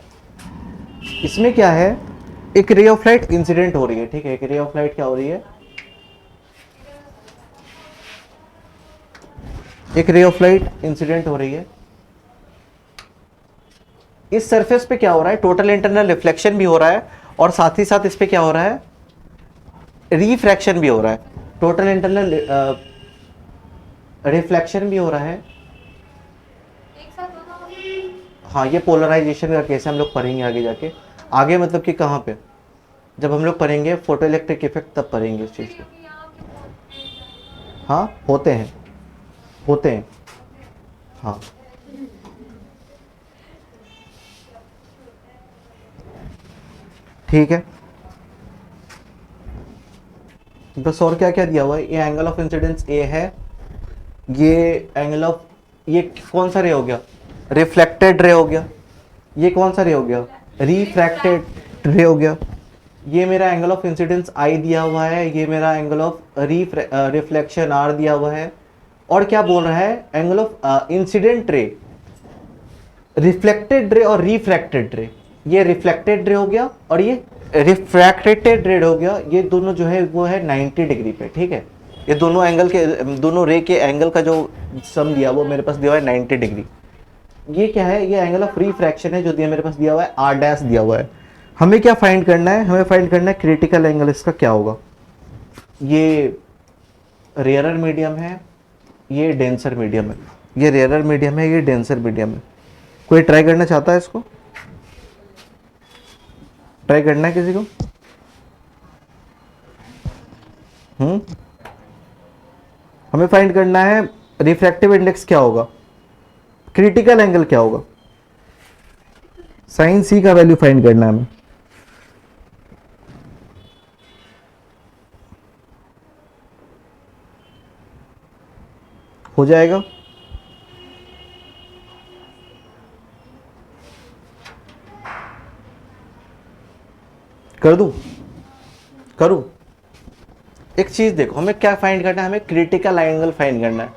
इसमें क्या है? एक रे ऑफ लाइट इंसिडेंट हो रही है, ठीक है। एक रे ऑफ लाइट क्या हो रही है? एक रे ऑफ लाइट इंसिडेंट हो रही है। इस सरफेस पे क्या हो रहा है? टोटल इंटरनल रिफ्लेक्शन भी हो रहा है, और साथ ही साथ इस पे क्या हो रहा है? रिफ्रैक्शन भी हो रहा है। टोटल इंटरनल रिफ्लेक्शन भी हो रहा है। हाँ, ये पोलराइजेशन का केस है, हम लोग पढ़ेंगे आगे जाके। आगे मतलब कि कहाँ पे? जब हम लोग पढ़ेंगे फोटो इलेक्ट्रिक इफेक्ट, तब पढ़ेंगे इस चीज़ को। हाँ, होते हैं, होते हैं, हाँ। ठीक है, बस और क्या क्या दिया हुआ है? ये एंगल ऑफ इंसिडेंस ए है, ये एंगल ऑफ, ये कौन सा रे हो गया? रिफ्लेक्टेड रे हो गया। ये कौन सा रे हो गया? रिफ्रैक्टेड रे हो गया। ये मेरा एंगल ऑफ इंसिडेंस आई दिया हुआ है, ये मेरा एंगल ऑफ रिफ्लेक्शन आर दिया हुआ है। और क्या बोल रहा है? Angle of incident ray, reflected ray और रिफ्रैक्टेड रे। ये रिफ्लेक्टेड रे हो गया और ये रिफ्रैक्टेड रे हो गया। ये दोनों जो है वो है 90 डिग्री पे, ठीक है। ये दोनों एंगल के, दोनों रे के एंगल का जो सम दिया वो मेरे पास दिया हुआ है 90 डिग्री। ये क्या है? ये एंगल ऑफ रिफ्रैक्शन है जो दिया मेरे पास दिया हुआ है आर डैश दिया हुआ है। हमें क्या फाइंड करना है? हमें फाइंड करना है क्रिटिकल एंगल इसका क्या होगा। ये रेयरर मीडियम है, ये डेंसर मीडियम है। ये रेयरर मीडियम है, ये डेंसर मीडियम है। कोई ट्राई करना चाहता है इसको? ट्राई करना है किसी को? हमें फाइंड करना है रिफ्रैक्टिव इंडेक्स क्या होगा, क्रिटिकल एंगल क्या होगा, साइन सी का वैल्यू फाइंड करना है हमें। हो जाएगा? कर दूं? करूं? एक चीज देखो, हमें क्या फाइंड करना है? हमें क्रिटिकल एंगल फाइंड करना है।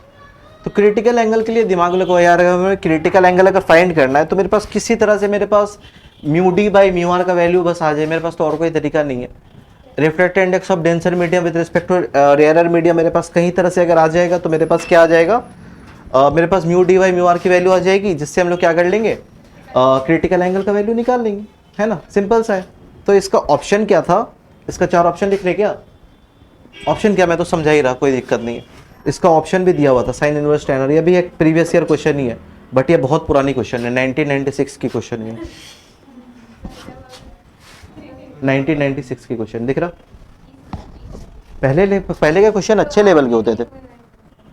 तो क्रिटिकल एंगल के लिए दिमाग लगाओ यार, अगर हमें क्रिटिकल एंगल अगर फाइंड करना है तो मेरे पास किसी तरह से मेरे पास mu D by mu are का वैल्यू बस आ जाए, मेरे पास तो और कोई तरीका नहीं है। Refractive index of denser medium with respect to rarer medium मेरे पास कहीं तरह से अगर आ जाएगा तो मेरे पास क्या आ जाएगा, मेरे पास mu D by mu r की वैल्यू आ जाएगी, जिससे हम लोग क्या कर लेंगे, क्रिटिकल एंगल का वैल्यू निकाल लेंगे, है ना, सिंपल सा है। तो इसका ऑप्शन क्या था, इसका 4 ऑप्शन लिख रहे क्या, ऑप्शन क्या, मैं तो समझा ही रहा, कोई दिक्कत नहीं है। इसका ऑप्शन भी दिया हुआ था साइन इनवर्स tan, ये भी एक प्रीवियस ईयर क्वेश्चन ही है, बट ये बहुत पुरानी क्वेश्चन है, 1996 की क्वेश्चन है, 1996 की क्वेश्चन दिख रहा। पहले के क्वेश्चन अच्छे लेवल के होते थे,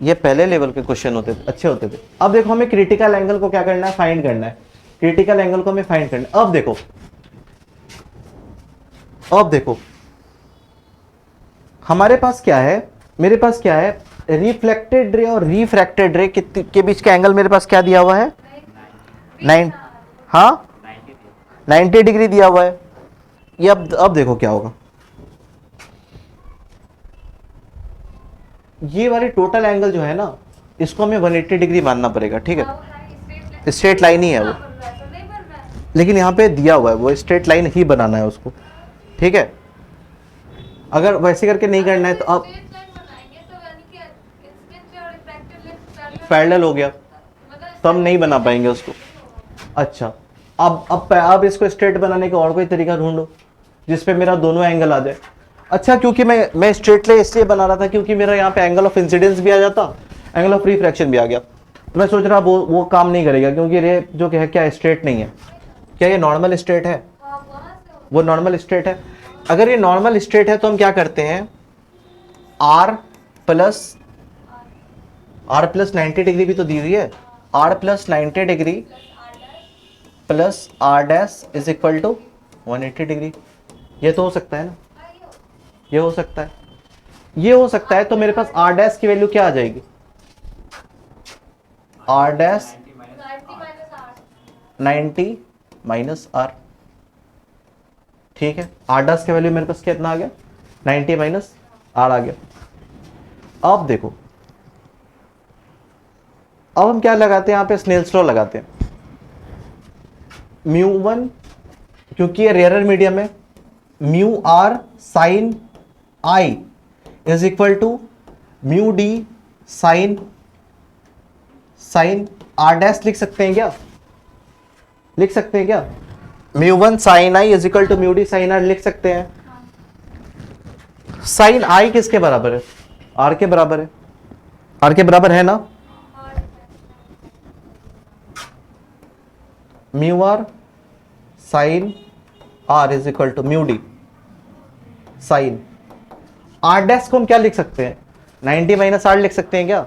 ये पहले लेवल के क्वेश्चन होते थे, अच्छे होते थे। अब देखो हमें क्रिटिकल एंगल को क्या करना है, फाइंड करना है, क्रिटिकल एंगल को हमें फाइंड करना है। अब देखो हमारे पास क्या है, मेरे पास क्या है, रिफ्लेक्टेड रे और रिफ्रैक्टेड रे के बीच का एंगल मेरे पास क्या दिया हुआ है, 90 डिग्री दिया हुआ है। ये अब देखो क्या होगा, ये वाली टोटल एंगल जो है ना, इसको हमें 180 डिग्री मानना पड़ेगा, ठीक है, स्ट्रेट लाइन ही है वो, लेकिन यहाँ पे दिया हुआ है वो स्ट्रेट लाइन ही बनाना है उसको, ठीक है। अगर वैसे करके नहीं करना है तो अब पैरेलल हो गया तो हम नहीं बना पाएंगे उसको। अच्छा, अब इसको स्ट्रेट बनाने का और कोई तरीका ढूंढो जिसपे मेरा दोनों एंगल आ जाए। अच्छा, क्योंकि मैं स्ट्रेट लाइन इसलिए बना रहा था क्योंकि मेरा यहाँ पे एंगल ऑफ इंसिडेंस भी आ जाता, एंगल ऑफ रिफ्रैक्शन भी आ गया, तो मैं सोच रहा वो काम नहीं करेगा क्योंकि रे जो है क्या स्ट्रेट नहीं है, क्या ये नॉर्मल स्ट्रेट है, वो नॉर्मल स्ट्रेट है। अगर ये नॉर्मल स्ट्रेट है तो हम क्या करते हैं, r प्लस 90 डिग्री भी तो दी हुई है, r plus 90 degree plus r dash is equal to 180 degree, ये तो हो सकता है ना, ये हो सकता है, ये हो सकता है। तो मेरे पास r डैश की वैल्यू क्या आ जाएगी, r डैश 90 माइनस r, ठीक है। r डैश की वैल्यू मेरे पास कितना आ गया, 90 माइनस r आ गया। अब देखो, अब हम क्या लगाते हैं यहाँ पे, स्नेल्स लॉ लगाते हैं, μ1 क्योंकि ये रेयरर मीडियम है, mu are sin i is equal to mu D sign are dash लिख सकते हैं क्या, लिख सकते हैं क्या, μ1 sin i is equal to mu D sign r लिख सकते हैं। साइन आई किसके बराबर है, आर के बराबर है, आर के बराबर है ना, mu are sine R is equal to mu D sign are dash को हम क्या लिख सकते हैं, 90 माइनस आर लिख सकते हैं क्या,